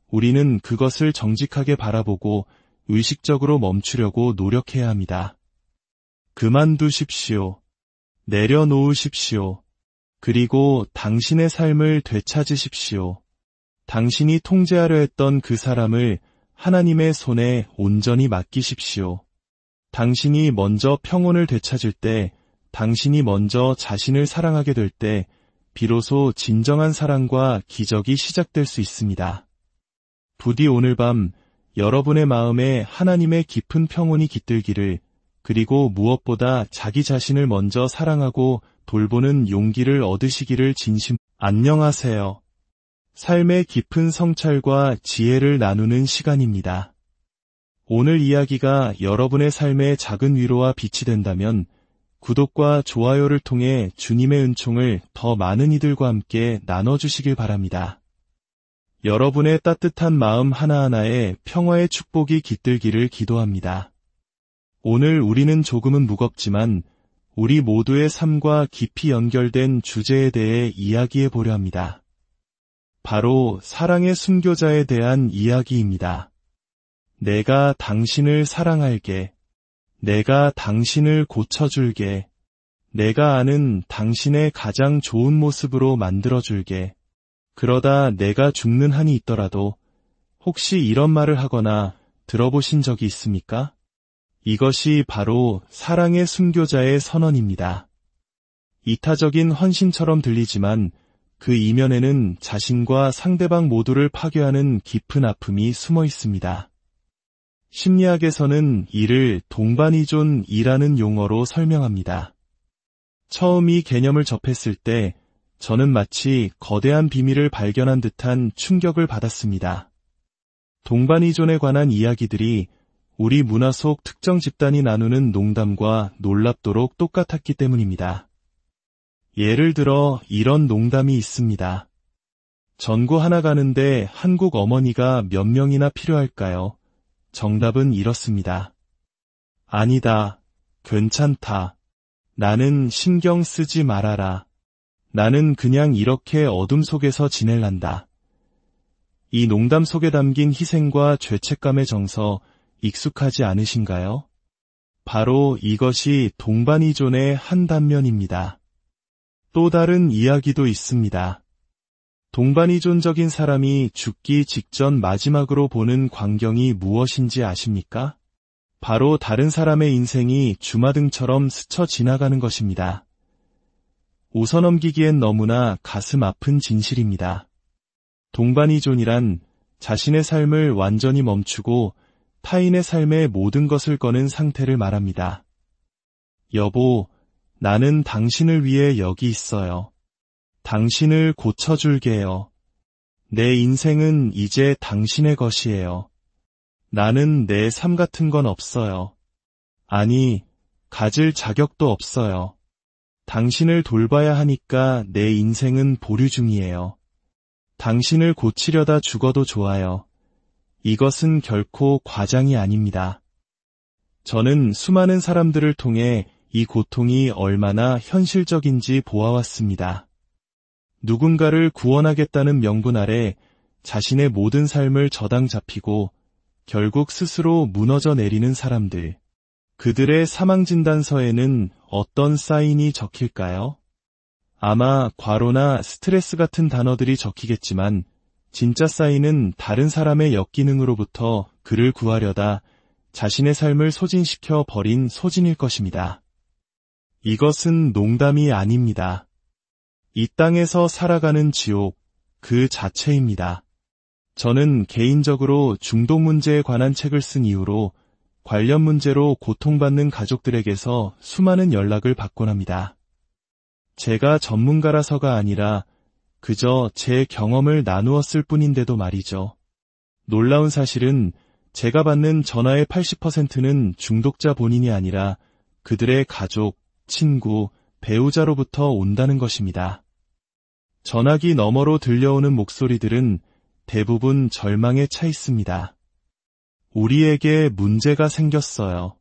우리는 그것을 정직하게 바라보고 의식적으로 멈추려고 노력해야 합니다. 그만두십시오. 내려놓으십시오. 그리고 당신의 삶을 되찾으십시오. 당신이 통제하려 했던 그 사람을 하나님의 손에 온전히 맡기십시오. 당신이 먼저 평온을 되찾을 때, 당신이 먼저 자신을 사랑하게 될 때, 비로소 진정한 사랑과 기적이 시작될 수 있습니다. 부디 오늘 밤 여러분의 마음에 하나님의 깊은 평온이 깃들기를, 그리고 무엇보다 자기 자신을 먼저 사랑하고 돌보는 용기를 얻으시기를 안녕하세요. 삶의 깊은 성찰과 지혜를 나누는 시간입니다. 오늘 이야기가 여러분의 삶에 작은 위로와 빛이 된다면 구독과 좋아요를 통해 주님의 은총을 더 많은 이들과 함께 나눠주시길 바랍니다. 여러분의 따뜻한 마음 하나하나에 평화의 축복이 깃들기를 기도합니다. 오늘 우리는 조금은 무겁지만 우리 모두의 삶과 깊이 연결된 주제에 대해 이야기해 보려 합니다. 바로 사랑의 순교자에 대한 이야기입니다. 내가 당신을 사랑할게. 내가 당신을 고쳐줄게. 내가 아는 당신의 가장 좋은 모습으로 만들어줄게. 그러다 내가 죽는 한이 있더라도 혹시 이런 말을 하거나 들어보신 적이 있습니까? 이것이 바로 사랑의 순교자의 선언입니다. 이타적인 헌신처럼 들리지만 그 이면에는 자신과 상대방 모두를 파괴하는 깊은 아픔이 숨어 있습니다. 심리학에서는 이를 동반이존이라는 용어로 설명합니다. 처음 이 개념을 접했을 때 저는 마치 거대한 비밀을 발견한 듯한 충격을 받았습니다. 동반이존에 관한 이야기들이 우리 문화 속 특정 집단이 나누는 농담과 놀랍도록 똑같았기 때문입니다. 예를 들어 이런 농담이 있습니다. 전구 하나 가는데 한국 어머니가 몇 명이나 필요할까요? 정답은 이렇습니다. 아니다. 괜찮다. 나는 신경 쓰지 말아라. 나는 그냥 이렇게 어둠 속에서 지낼란다. 이 농담 속에 담긴 희생과 죄책감의 정서 익숙하지 않으신가요? 바로 이것이 동반이존의 한 단면입니다. 또 다른 이야기도 있습니다. 동반이존적인 사람이 죽기 직전 마지막으로 보는 광경이 무엇인지 아십니까? 바로 다른 사람의 인생이 주마등처럼 스쳐 지나가는 것입니다. 웃어넘기기엔 너무나 가슴 아픈 진실입니다. 동반이존이란 자신의 삶을 완전히 멈추고 타인의 삶에 모든 것을 거는 상태를 말합니다. 여보, 나는 당신을 위해 여기 있어요. 당신을 고쳐줄게요. 내 인생은 이제 당신의 것이에요. 나는 내 삶 같은 건 없어요. 아니, 가질 자격도 없어요. 당신을 돌봐야 하니까 내 인생은 보류 중이에요. 당신을 고치려다 죽어도 좋아요. 이것은 결코 과장이 아닙니다. 저는 수많은 사람들을 통해 이 고통이 얼마나 현실적인지 보아왔습니다. 누군가를 구원하겠다는 명분 아래 자신의 모든 삶을 저당 잡히고 결국 스스로 무너져 내리는 사람들. 그들의 사망진단서에는 어떤 사인이 적힐까요? 아마 과로나 스트레스 같은 단어들이 적히겠지만 진짜 사인은 다른 사람의 역기능으로부터 그를 구하려다 자신의 삶을 소진시켜 버린 소진일 것입니다. 이것은 농담이 아닙니다. 이 땅에서 살아가는 지옥 그 자체입니다. 저는 개인적으로 중독 문제에 관한 책을 쓴 이후로 관련 문제로 고통받는 가족들에게서 수많은 연락을 받곤 합니다. 제가 전문가라서가 아니라 그저 제 경험을 나누었을 뿐인데도 말이죠. 놀라운 사실은 제가 받는 전화의 80%는 중독자 본인이 아니라 그들의 가족, 친구, 배우자로부터 온다는 것입니다. 전화기 너머로 들려오는 목소리들은 대부분 절망에 차 있습니다. 우리에게 문제가 생겼어요.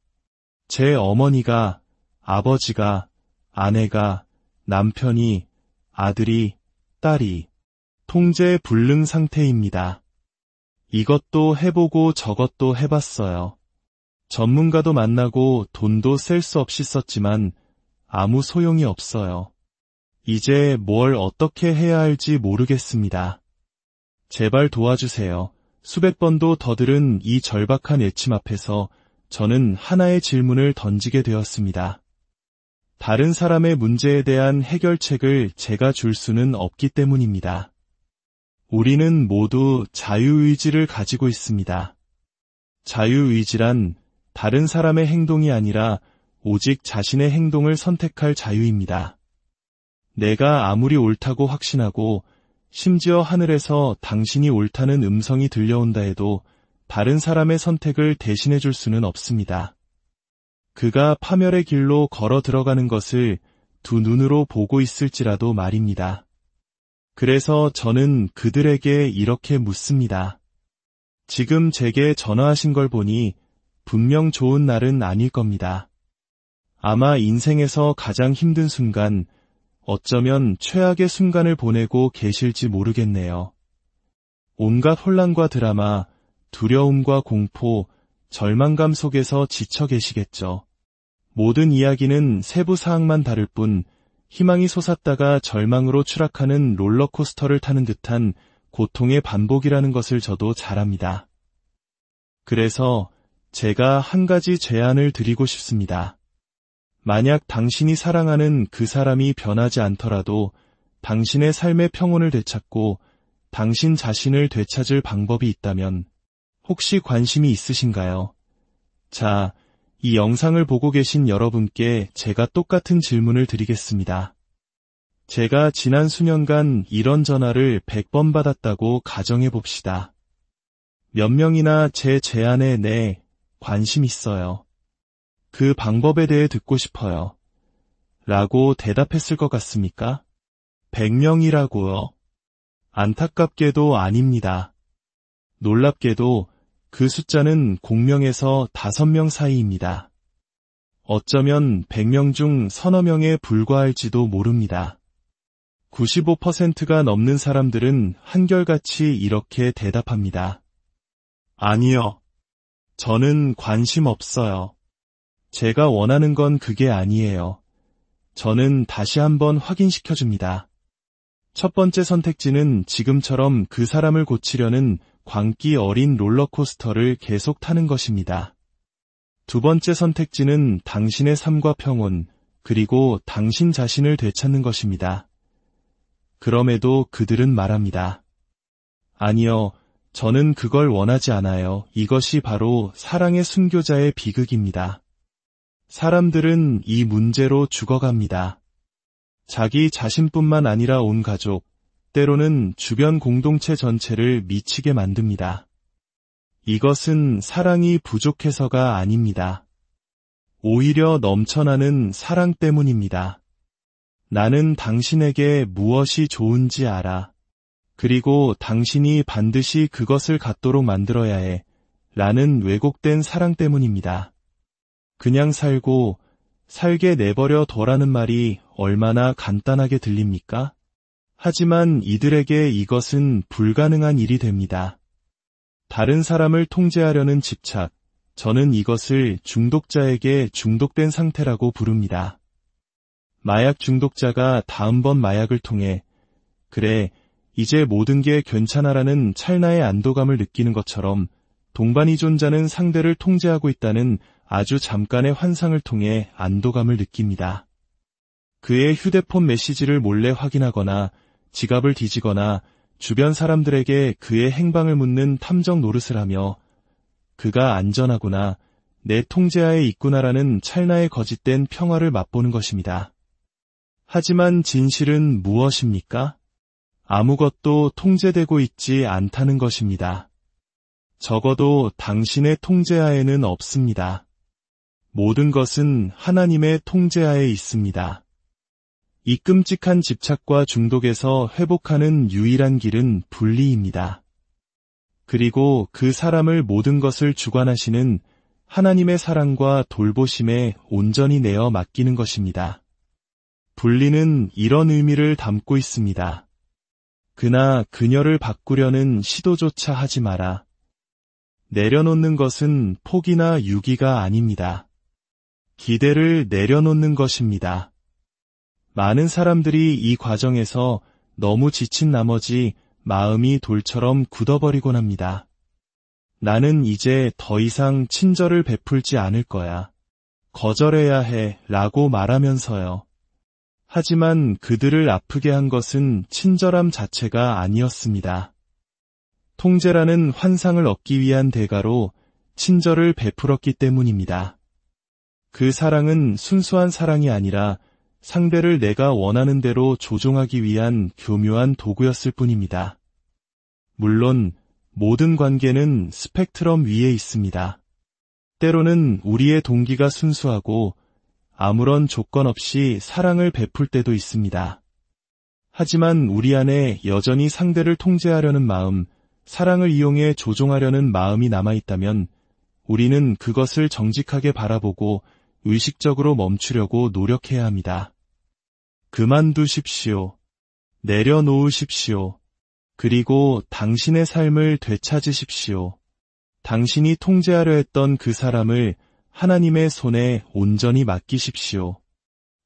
제 어머니가, 아버지가, 아내가, 남편이, 아들이, 딸이 통제 불능 상태입니다. 이것도 해보고 저것도 해봤어요. 전문가도 만나고 돈도 셀 수 없이 썼지만 아무 소용이 없어요. 이제 뭘 어떻게 해야 할지 모르겠습니다. 제발 도와주세요. 수백 번도 더 들은 이 절박한 애침 앞에서 저는 하나의 질문을 던지게 되었습니다. 다른 사람의 문제에 대한 해결책을 제가 줄 수는 없기 때문입니다. 우리는 모두 자유의지를 가지고 있습니다. 자유의지란 다른 사람의 행동이 아니라 오직 자신의 행동을 선택할 자유입니다. 내가 아무리 옳다고 확신하고 심지어 하늘에서 당신이 옳다는 음성이 들려온다 해도 다른 사람의 선택을 대신해 줄 수는 없습니다. 그가 파멸의 길로 걸어 들어가는 것을 두 눈으로 보고 있을지라도 말입니다. 그래서 저는 그들에게 이렇게 묻습니다. 지금 제게 전화하신 걸 보니 분명 좋은 날은 아닐 겁니다. 아마 인생에서 가장 힘든 순간, 어쩌면 최악의 순간을 보내고 계실지 모르겠네요. 온갖 혼란과 드라마, 두려움과 공포, 절망감 속에서 지쳐 계시겠죠. 모든 이야기는 세부 사항만 다를 뿐 희망이 솟았다가 절망으로 추락하는 롤러코스터를 타는 듯한 고통의 반복이라는 것을 저도 잘 압니다. 그래서 제가 한 가지 제안을 드리고 싶습니다. 만약 당신이 사랑하는 그 사람이 변하지 않더라도 당신의 삶의 평온을 되찾고 당신 자신을 되찾을 방법이 있다면 혹시 관심이 있으신가요? 자, 이 영상을 보고 계신 여러분께 제가 똑같은 질문을 드리겠습니다. 제가 지난 수년간 이런 전화를 100번 받았다고 가정해 봅시다. 몇 명이나 제 제안에 네, 관심 있어요. 그 방법에 대해 듣고 싶어요. 라고 대답했을 것 같습니까? 100명이라고요? 안타깝게도 아닙니다. 놀랍게도 그 숫자는 공명에서 5명 사이입니다. 어쩌면 100명 중 서너 명에 불과할지도 모릅니다. 95%가 넘는 사람들은 한결같이 이렇게 대답합니다. 아니요. 저는 관심 없어요. 제가 원하는 건 그게 아니에요. 저는 다시 한번 확인시켜줍니다. 첫 번째 선택지는 지금처럼 그 사람을 고치려는 광기 어린 롤러코스터를 계속 타는 것입니다. 두 번째 선택지는 당신의 삶과 평온, 그리고 당신 자신을 되찾는 것입니다. 그럼에도 그들은 말합니다. 아니요, 저는 그걸 원하지 않아요. 이것이 바로 사랑의 순교자의 비극입니다. 사람들은 이 문제로 죽어갑니다. 자기 자신뿐만 아니라 온 가족, 때로는 주변 공동체 전체를 미치게 만듭니다. 이것은 사랑이 부족해서가 아닙니다. 오히려 넘쳐나는 사랑 때문입니다. 나는 당신에게 무엇이 좋은지 알아. 그리고 당신이 반드시 그것을 갖도록 만들어야 해. 라는 왜곡된 사랑 때문입니다. 그냥 살게 내버려 둬라는 말이 얼마나 간단하게 들립니까? 하지만 이들에게 이것은 불가능한 일이 됩니다. 다른 사람을 통제하려는 집착, 저는 이것을 중독자에게 중독된 상태라고 부릅니다. 마약 중독자가 다음번 마약을 통해 그래, 이제 모든 게 괜찮아라는 찰나의 안도감을 느끼는 것처럼 동반이존자는 상대를 통제하고 있다는 아주 잠깐의 환상을 통해 안도감을 느낍니다. 그의 휴대폰 메시지를 몰래 확인하거나 지갑을 뒤지거나 주변 사람들에게 그의 행방을 묻는 탐정 노릇을 하며 그가 안전하구나, 내 통제하에 있구나라는 찰나의 거짓된 평화를 맛보는 것입니다. 하지만 진실은 무엇입니까? 아무것도 통제되고 있지 않다는 것입니다. 적어도 당신의 통제하에는 없습니다. 모든 것은 하나님의 통제하에 있습니다. 이 끔찍한 집착과 중독에서 회복하는 유일한 길은 분리입니다. 그리고 그 사람을 모든 것을 주관하시는 하나님의 사랑과 돌보심에 온전히 내어 맡기는 것입니다. 분리는 이런 의미를 담고 있습니다. 그나 그녀를 바꾸려는 시도조차 하지 마라. 내려놓는 것은 포기나 유기가 아닙니다. 기대를 내려놓는 것입니다. 많은 사람들이 이 과정에서 너무 지친 나머지 마음이 돌처럼 굳어버리곤 합니다. 나는 이제 더 이상 친절을 베풀지 않을 거야. 거절해야 해 라고 말하면서요. 하지만 그들을 아프게 한 것은 친절함 자체가 아니었습니다. 통제라는 환상을 얻기 위한 대가로 친절을 베풀었기 때문입니다. 그 사랑은 순수한 사랑이 아니라 상대를 내가 원하는 대로 조종하기 위한 교묘한 도구였을 뿐입니다. 물론 모든 관계는 스펙트럼 위에 있습니다. 때로는 우리의 동기가 순수하고 아무런 조건 없이 사랑을 베풀 때도 있습니다. 하지만 우리 안에 여전히 상대를 통제하려는 마음, 사랑을 이용해 조종하려는 마음이 남아있다면 우리는 그것을 정직하게 바라보고 의식적으로 멈추려고 노력해야 합니다. 그만두십시오. 내려놓으십시오. 그리고 당신의 삶을 되찾으십시오. 당신이 통제하려 했던 그 사람을 하나님의 손에 온전히 맡기십시오.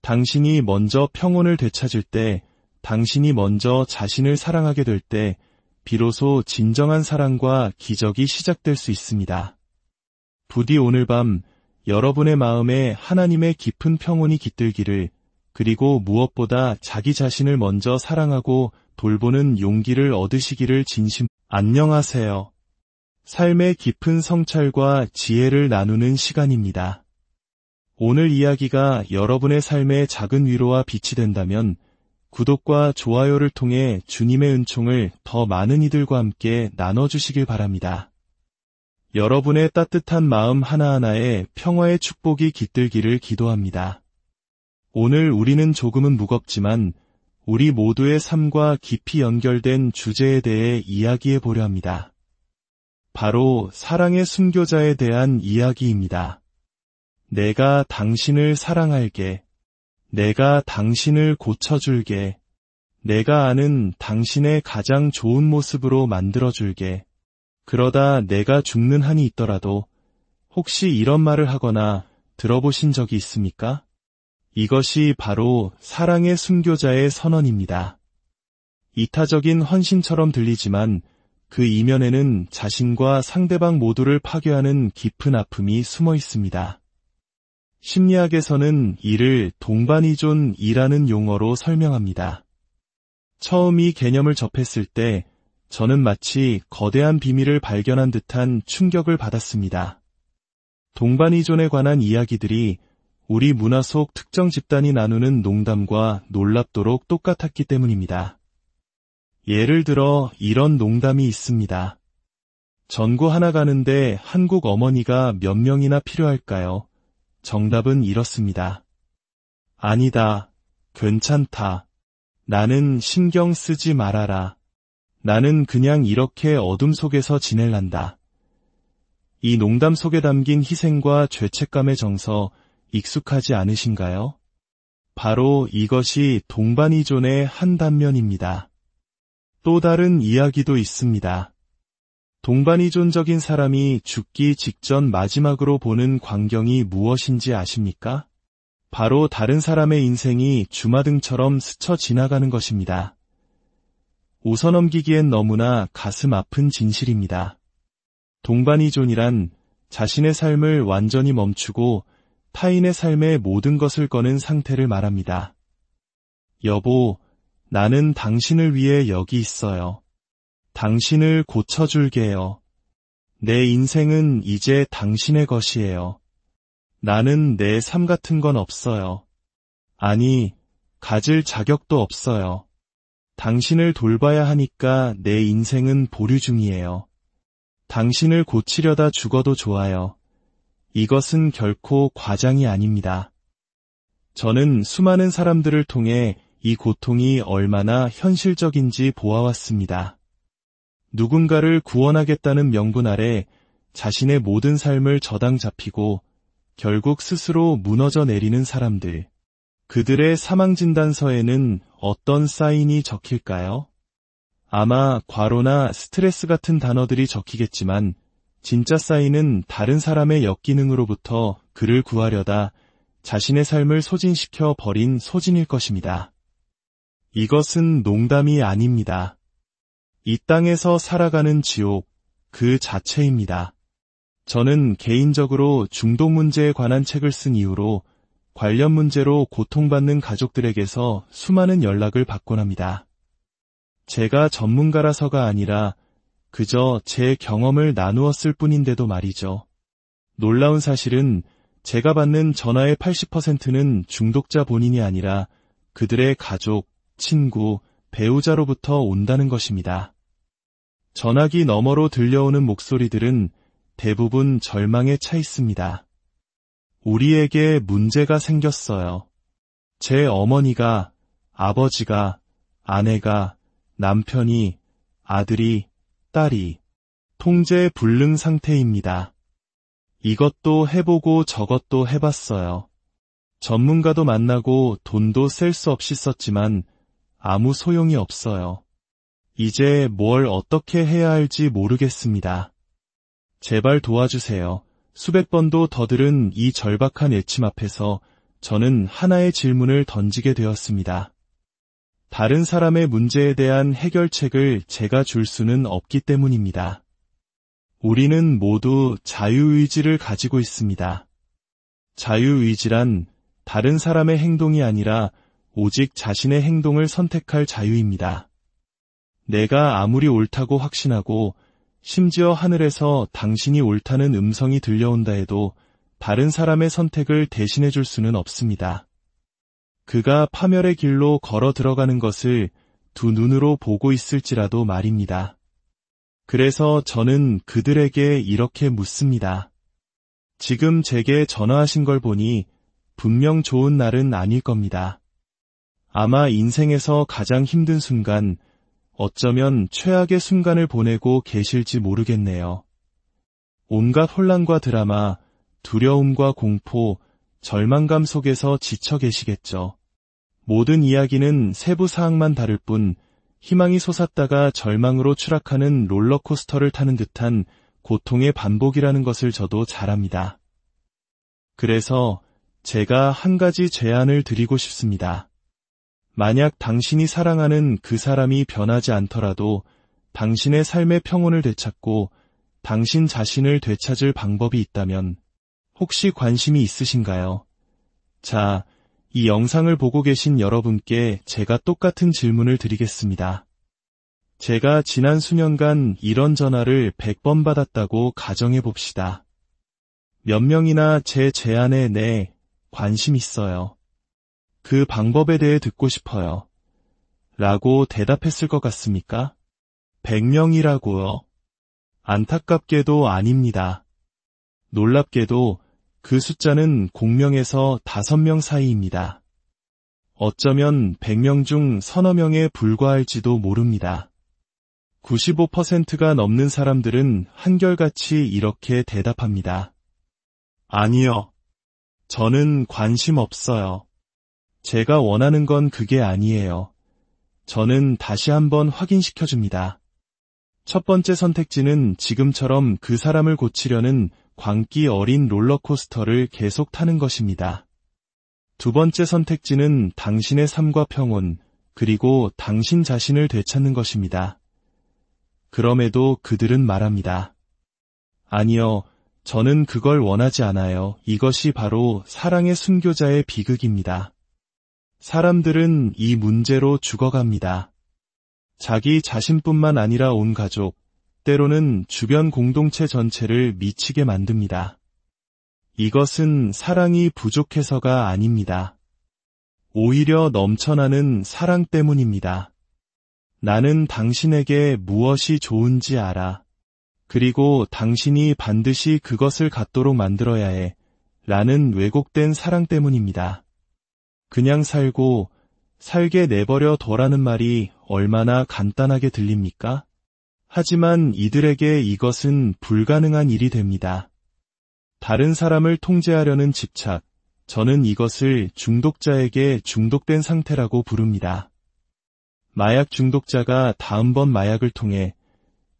당신이 먼저 평온을 되찾을 때, 당신이 먼저 자신을 사랑하게 될 때, 비로소 진정한 사랑과 기적이 시작될 수 있습니다. 부디 오늘 밤 여러분의 마음에 하나님의 깊은 평온이 깃들기를, 그리고 무엇보다 자기 자신을 먼저 사랑하고 돌보는 용기를 얻으시기를 안녕하세요. 삶의 깊은 성찰과 지혜를 나누는 시간입니다. 오늘 이야기가 여러분의 삶의 작은 위로와 빛이 된다면 구독과 좋아요를 통해 주님의 은총을 더 많은 이들과 함께 나눠주시길 바랍니다. 여러분의 따뜻한 마음 하나하나에 평화의 축복이 깃들기를 기도합니다. 오늘 우리는 조금은 무겁지만 우리 모두의 삶과 깊이 연결된 주제에 대해 이야기해 보려 합니다. 바로 사랑의 순교자에 대한 이야기입니다. 내가 당신을 사랑할게. 내가 당신을 고쳐줄게. 내가 아는 당신의 가장 좋은 모습으로 만들어줄게. 그러다 내가 죽는 한이 있더라도 혹시 이런 말을 하거나 들어보신 적이 있습니까? 이것이 바로 사랑의 순교자의 선언입니다. 이타적인 헌신처럼 들리지만 그 이면에는 자신과 상대방 모두를 파괴하는 깊은 아픔이 숨어 있습니다. 심리학에서는 이를 동반이존이라는 용어로 설명합니다. 처음 이 개념을 접했을 때 저는 마치 거대한 비밀을 발견한 듯한 충격을 받았습니다. 동반이존에 관한 이야기들이 우리 문화 속 특정 집단이 나누는 농담과 놀랍도록 똑같았기 때문입니다. 예를 들어 이런 농담이 있습니다. 전구 하나 가는데 한국 어머니가 몇 명이나 필요할까요? 정답은 이렇습니다. 아니다. 괜찮다. 나는 신경 쓰지 말아라. 나는 그냥 이렇게 어둠 속에서 지낼란다. 이 농담 속에 담긴 희생과 죄책감의 정서 익숙하지 않으신가요? 바로 이것이 동반이존의 한 단면입니다. 또 다른 이야기도 있습니다. 동반이존적인 사람이 죽기 직전 마지막으로 보는 광경이 무엇인지 아십니까? 바로 다른 사람의 인생이 주마등처럼 스쳐 지나가는 것입니다. 웃어넘기기엔 너무나 가슴 아픈 진실입니다. 동반이존이란 자신의 삶을 완전히 멈추고 타인의 삶에 모든 것을 거는 상태를 말합니다. 여보, 나는 당신을 위해 여기 있어요. 당신을 고쳐줄게요. 내 인생은 이제 당신의 것이에요. 나는 내 삶 같은 건 없어요. 아니, 가질 자격도 없어요. 당신을 돌봐야 하니까 내 인생은 보류 중이에요. 당신을 고치려다 죽어도 좋아요. 이것은 결코 과장이 아닙니다. 저는 수많은 사람들을 통해 이 고통이 얼마나 현실적인지 보아왔습니다. 누군가를 구원하겠다는 명분 아래 자신의 모든 삶을 저당 잡히고 결국 스스로 무너져 내리는 사람들. 그들의 사망진단서에는 어떤 사인이 적힐까요? 아마 과로나 스트레스 같은 단어들이 적히겠지만 진짜 사인은 다른 사람의 역기능으로부터 그를 구하려다 자신의 삶을 소진시켜 버린 소진일 것입니다. 이것은 농담이 아닙니다. 이 땅에서 살아가는 지옥 그 자체입니다. 저는 개인적으로 중독 문제에 관한 책을 쓴 이후로 관련 문제로 고통받는 가족들에게서 수많은 연락을 받곤 합니다. 제가 전문가라서가 아니라 그저 제 경험을 나누었을 뿐인데도 말이죠. 놀라운 사실은 제가 받는 전화의 80%는 중독자 본인이 아니라 그들의 가족, 친구, 배우자로부터 온다는 것입니다. 전화기 너머로 들려오는 목소리들은 대부분 절망에 차 있습니다. 우리에게 문제가 생겼어요. 제 어머니가, 아버지가, 아내가, 남편이, 아들이, 딸이 통제 불능 상태입니다. 이것도 해보고 저것도 해봤어요. 전문가도 만나고 돈도 셀 수 없이 썼지만 아무 소용이 없어요. 이제 뭘 어떻게 해야 할지 모르겠습니다. 제발 도와주세요. 수백 번도 더 들은 이 절박한 외침 앞에서 저는 하나의 질문을 던지게 되었습니다. 다른 사람의 문제에 대한 해결책을 제가 줄 수는 없기 때문입니다. 우리는 모두 자유의지를 가지고 있습니다. 자유의지란 다른 사람의 행동이 아니라 오직 자신의 행동을 선택할 자유입니다. 내가 아무리 옳다고 확신하고 심지어 하늘에서 당신이 옳다는 음성이 들려온다 해도 다른 사람의 선택을 대신해 줄 수는 없습니다. 그가 파멸의 길로 걸어 들어가는 것을 두 눈으로 보고 있을지라도 말입니다. 그래서 저는 그들에게 이렇게 묻습니다. 지금 제게 전화하신 걸 보니 분명 좋은 날은 아닐 겁니다. 아마 인생에서 가장 힘든 순간, 어쩌면 최악의 순간을 보내고 계실지 모르겠네요. 온갖 혼란과 드라마, 두려움과 공포, 절망감 속에서 지쳐 계시겠죠. 모든 이야기는 세부 사항만 다를 뿐 희망이 솟았다가 절망으로 추락하는 롤러코스터를 타는 듯한 고통의 반복이라는 것을 저도 잘 압니다. 그래서 제가 한 가지 제안을 드리고 싶습니다. 만약 당신이 사랑하는 그 사람이 변하지 않더라도 당신의 삶의 평온을 되찾고 당신 자신을 되찾을 방법이 있다면 혹시 관심이 있으신가요? 자, 이 영상을 보고 계신 여러분께 제가 똑같은 질문을 드리겠습니다. 제가 지난 수년간 이런 전화를 100번 받았다고 가정해 봅시다. 몇 명이나 제 제안에 네, 관심 있어요. 그 방법에 대해 듣고 싶어요. 라고 대답했을 것 같습니까? 100명이라고요. 안타깝게도 아닙니다. 놀랍게도 그 숫자는 공명에서 5명 사이입니다. 어쩌면 100명 중 서너 명에 불과할지도 모릅니다. 95%가 넘는 사람들은 한결같이 이렇게 대답합니다. 아니요. 저는 관심 없어요. 제가 원하는 건 그게 아니에요. 저는 다시 한번 확인시켜줍니다. 첫 번째 선택지는 지금처럼 그 사람을 고치려는 광기 어린 롤러코스터를 계속 타는 것입니다. 두 번째 선택지는 당신의 삶과 평온, 그리고 당신 자신을 되찾는 것입니다. 그럼에도 그들은 말합니다. 아니요, 저는 그걸 원하지 않아요. 이것이 바로 사랑의 순교자의 비극입니다. 사람들은 이 문제로 죽어갑니다. 자기 자신뿐만 아니라 온 가족, 때로는 주변 공동체 전체를 미치게 만듭니다. 이것은 사랑이 부족해서가 아닙니다. 오히려 넘쳐나는 사랑 때문입니다. 나는 당신에게 무엇이 좋은지 알아. 그리고 당신이 반드시 그것을 갖도록 만들어야 해. 라는 왜곡된 사랑 때문입니다. 그냥 살게 내버려 둬라는 말이 얼마나 간단하게 들립니까? 하지만 이들에게 이것은 불가능한 일이 됩니다. 다른 사람을 통제하려는 집착, 저는 이것을 중독자에게 중독된 상태라고 부릅니다. 마약 중독자가 다음번 마약을 통해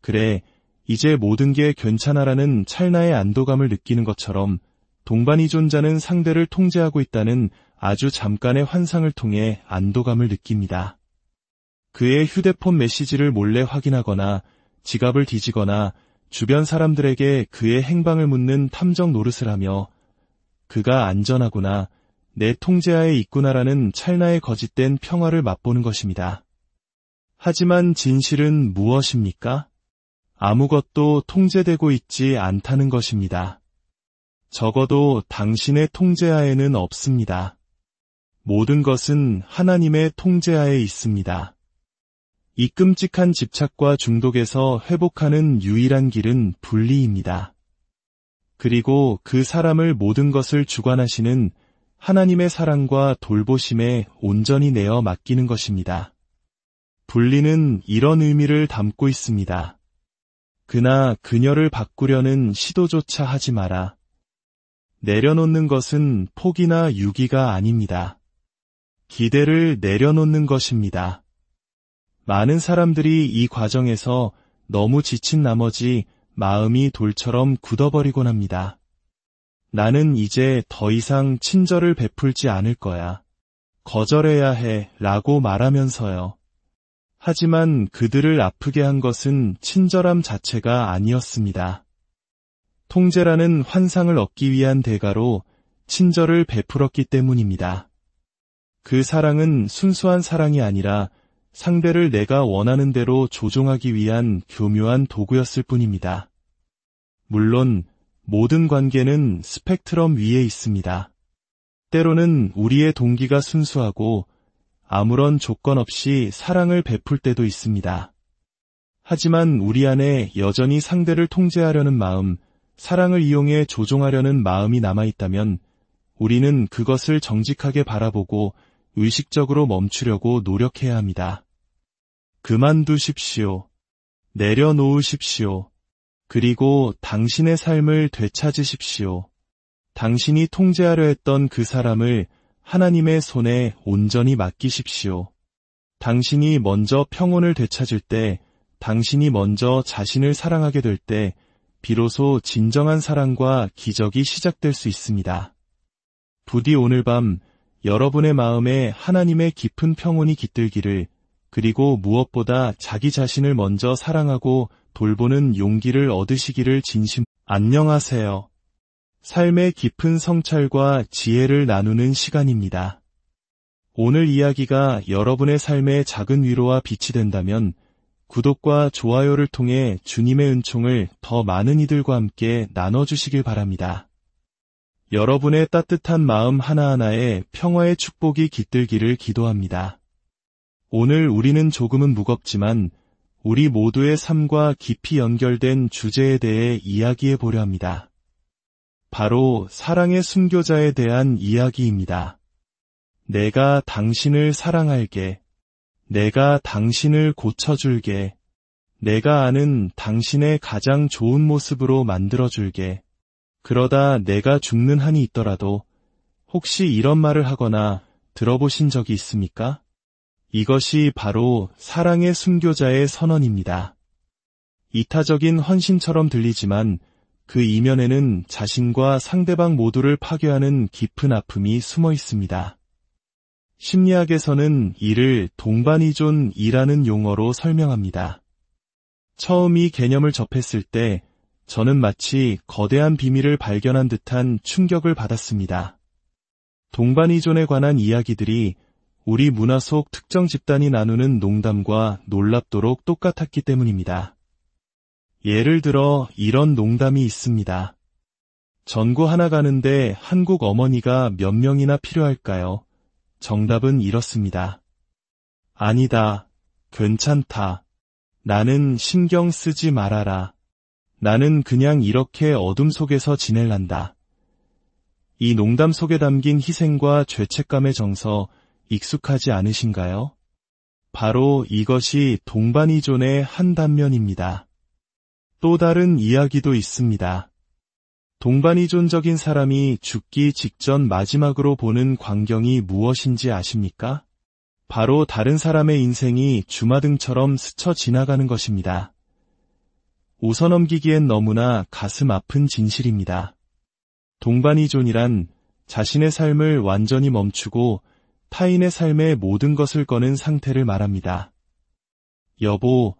그래, 이제 모든 게 괜찮아라는 찰나의 안도감을 느끼는 것처럼 동반이존자는 상대를 통제하고 있다는 아주 잠깐의 환상을 통해 안도감을 느낍니다. 그의 휴대폰 메시지를 몰래 확인하거나 지갑을 뒤지거나 주변 사람들에게 그의 행방을 묻는 탐정 노릇을 하며 그가 안전하구나, 내 통제하에 있구나라는 찰나의 거짓된 평화를 맛보는 것입니다. 하지만 진실은 무엇입니까? 아무것도 통제되고 있지 않다는 것입니다. 적어도 당신의 통제하에는 없습니다. 모든 것은 하나님의 통제하에 있습니다. 이 끔찍한 집착과 중독에서 회복하는 유일한 길은 분리입니다. 그리고 그 사람을 모든 것을 주관하시는 하나님의 사랑과 돌보심에 온전히 내어 맡기는 것입니다. 분리는 이런 의미를 담고 있습니다. 그나 그녀를 바꾸려는 시도조차 하지 마라. 내려놓는 것은 포기나 유기가 아닙니다. 기대를 내려놓는 것입니다. 많은 사람들이 이 과정에서 너무 지친 나머지 마음이 돌처럼 굳어버리곤 합니다. 나는 이제 더 이상 친절을 베풀지 않을 거야. 거절해야 해 라고 말하면서요. 하지만 그들을 아프게 한 것은 친절함 자체가 아니었습니다. 통제라는 환상을 얻기 위한 대가로 친절을 베풀었기 때문입니다. 그 사랑은 순수한 사랑이 아니라 상대를 내가 원하는 대로 조종하기 위한 교묘한 도구였을 뿐입니다. 물론 모든 관계는 스펙트럼 위에 있습니다. 때로는 우리의 동기가 순수하고 아무런 조건 없이 사랑을 베풀 때도 있습니다. 하지만 우리 안에 여전히 상대를 통제하려는 마음, 사랑을 이용해 조종하려는 마음이 남아있다면 우리는 그것을 정직하게 바라보고 의식적으로 멈추려고 노력해야 합니다. 그만두십시오. 내려놓으십시오. 그리고 당신의 삶을 되찾으십시오. 당신이 통제하려 했던 그 사람을 하나님의 손에 온전히 맡기십시오. 당신이 먼저 평온을 되찾을 때, 당신이 먼저 자신을 사랑하게 될 때, 비로소 진정한 사랑과 기적이 시작될 수 있습니다. 부디 오늘 밤 여러분의 마음에 하나님의 깊은 평온이 깃들기를, 그리고 무엇보다 자기 자신을 먼저 사랑하고 돌보는 용기를 얻으시기를 안녕하세요. 삶의 깊은 성찰과 지혜를 나누는 시간입니다. 오늘 이야기가 여러분의 삶에 작은 위로와 빛이 된다면 구독과 좋아요를 통해 주님의 은총을 더 많은 이들과 함께 나눠주시길 바랍니다. 여러분의 따뜻한 마음 하나하나에 평화의 축복이 깃들기를 기도합니다. 오늘 우리는 조금은 무겁지만 우리 모두의 삶과 깊이 연결된 주제에 대해 이야기해 보려 합니다. 바로 사랑의 순교자에 대한 이야기입니다. 내가 당신을 사랑할게. 내가 당신을 고쳐줄게. 내가 아는 당신의 가장 좋은 모습으로 만들어줄게. 그러다 내가 죽는 한이 있더라도 혹시 이런 말을 하거나 들어보신 적이 있습니까? 이것이 바로 사랑의 순교자의 선언입니다. 이타적인 헌신처럼 들리지만 그 이면에는 자신과 상대방 모두를 파괴하는 깊은 아픔이 숨어 있습니다. 심리학에서는 이를 동반이존이라는 용어로 설명합니다. 처음 이 개념을 접했을 때 저는 마치 거대한 비밀을 발견한 듯한 충격을 받았습니다. 동반이존에 관한 이야기들이 우리 문화 속 특정 집단이 나누는 농담과 놀랍도록 똑같았기 때문입니다. 예를 들어 이런 농담이 있습니다. 전구 하나 가는데 한국 어머니가 몇 명이나 필요할까요? 정답은 이렇습니다. 아니다. 괜찮다. 나는 신경 쓰지 말아라. 나는 그냥 이렇게 어둠 속에서 지낼란다. 이 농담 속에 담긴 희생과 죄책감의 정서 익숙하지 않으신가요? 바로 이것이 동반이존의 한 단면입니다. 또 다른 이야기도 있습니다. 동반이존적인 사람이 죽기 직전 마지막으로 보는 광경이 무엇인지 아십니까? 바로 다른 사람의 인생이 주마등처럼 스쳐 지나가는 것입니다. 웃어넘기기엔 너무나 가슴 아픈 진실입니다. 동반이존이란 자신의 삶을 완전히 멈추고 타인의 삶에 모든 것을 거는 상태를 말합니다. 여보,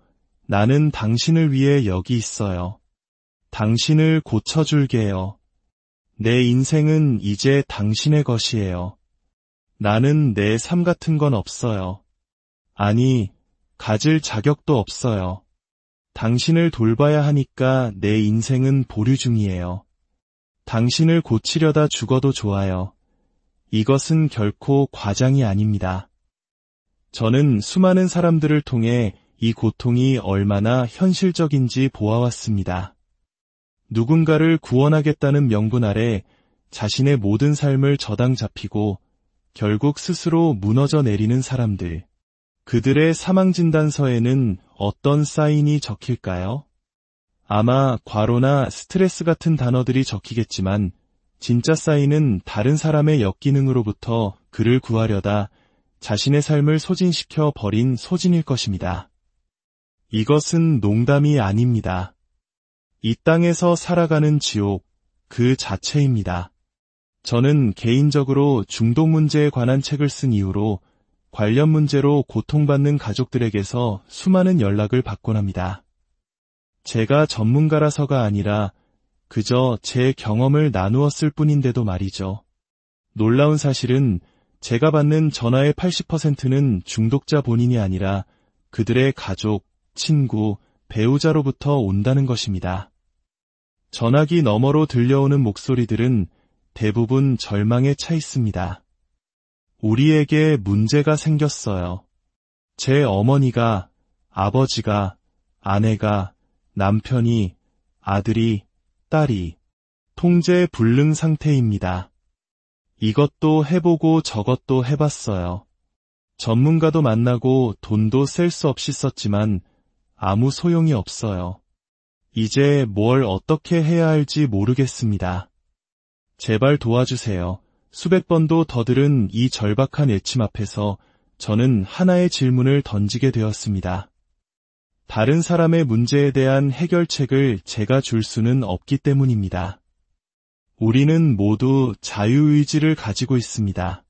나는 당신을 위해 여기 있어요. 당신을 고쳐줄게요. 내 인생은 이제 당신의 것이에요. 나는 내 삶 같은 건 없어요. 아니, 가질 자격도 없어요. 당신을 돌봐야 하니까 내 인생은 보류 중이에요. 당신을 고치려다 죽어도 좋아요. 이것은 결코 과장이 아닙니다. 저는 수많은 사람들을 통해 이 고통이 얼마나 현실적인지 보아왔습니다. 누군가를 구원하겠다는 명분 아래 자신의 모든 삶을 저당 잡히고 결국 스스로 무너져 내리는 사람들. 그들의 사망진단서에는 어떤 사인이 적힐까요? 아마 과로나 스트레스 같은 단어들이 적히겠지만 진짜 사인은 다른 사람의 역기능으로부터 그를 구하려다 자신의 삶을 소진시켜 버린 소진일 것입니다. 이것은 농담이 아닙니다. 이 땅에서 살아가는 지옥, 그 자체입니다. 저는 개인적으로 중독 문제에 관한 책을 쓴 이후로 관련 문제로 고통받는 가족들에게서 수많은 연락을 받곤 합니다. 제가 전문가라서가 아니라 그저 제 경험을 나누었을 뿐인데도 말이죠. 놀라운 사실은 제가 받는 전화의 80%는 중독자 본인이 아니라 그들의 가족, 친구, 배우자로부터 온다는 것입니다. 전화기 너머로 들려오는 목소리들은 대부분 절망에 차 있습니다. 우리에게 문제가 생겼어요. 제 어머니가, 아버지가, 아내가, 남편이, 아들이, 딸이 통제 불능 상태입니다. 이것도 해보고 저것도 해봤어요. 전문가도 만나고 돈도 셀 수 없이 썼지만 아무 소용이 없어요. 이제 뭘 어떻게 해야 할지 모르겠습니다. 제발 도와주세요. 수백 번도 더 들은 이 절박한 외침 앞에서 저는 하나의 질문을 던지게 되었습니다. 다른 사람의 문제에 대한 해결책을 제가 줄 수는 없기 때문입니다. 우리는 모두 자유의지를 가지고 있습니다.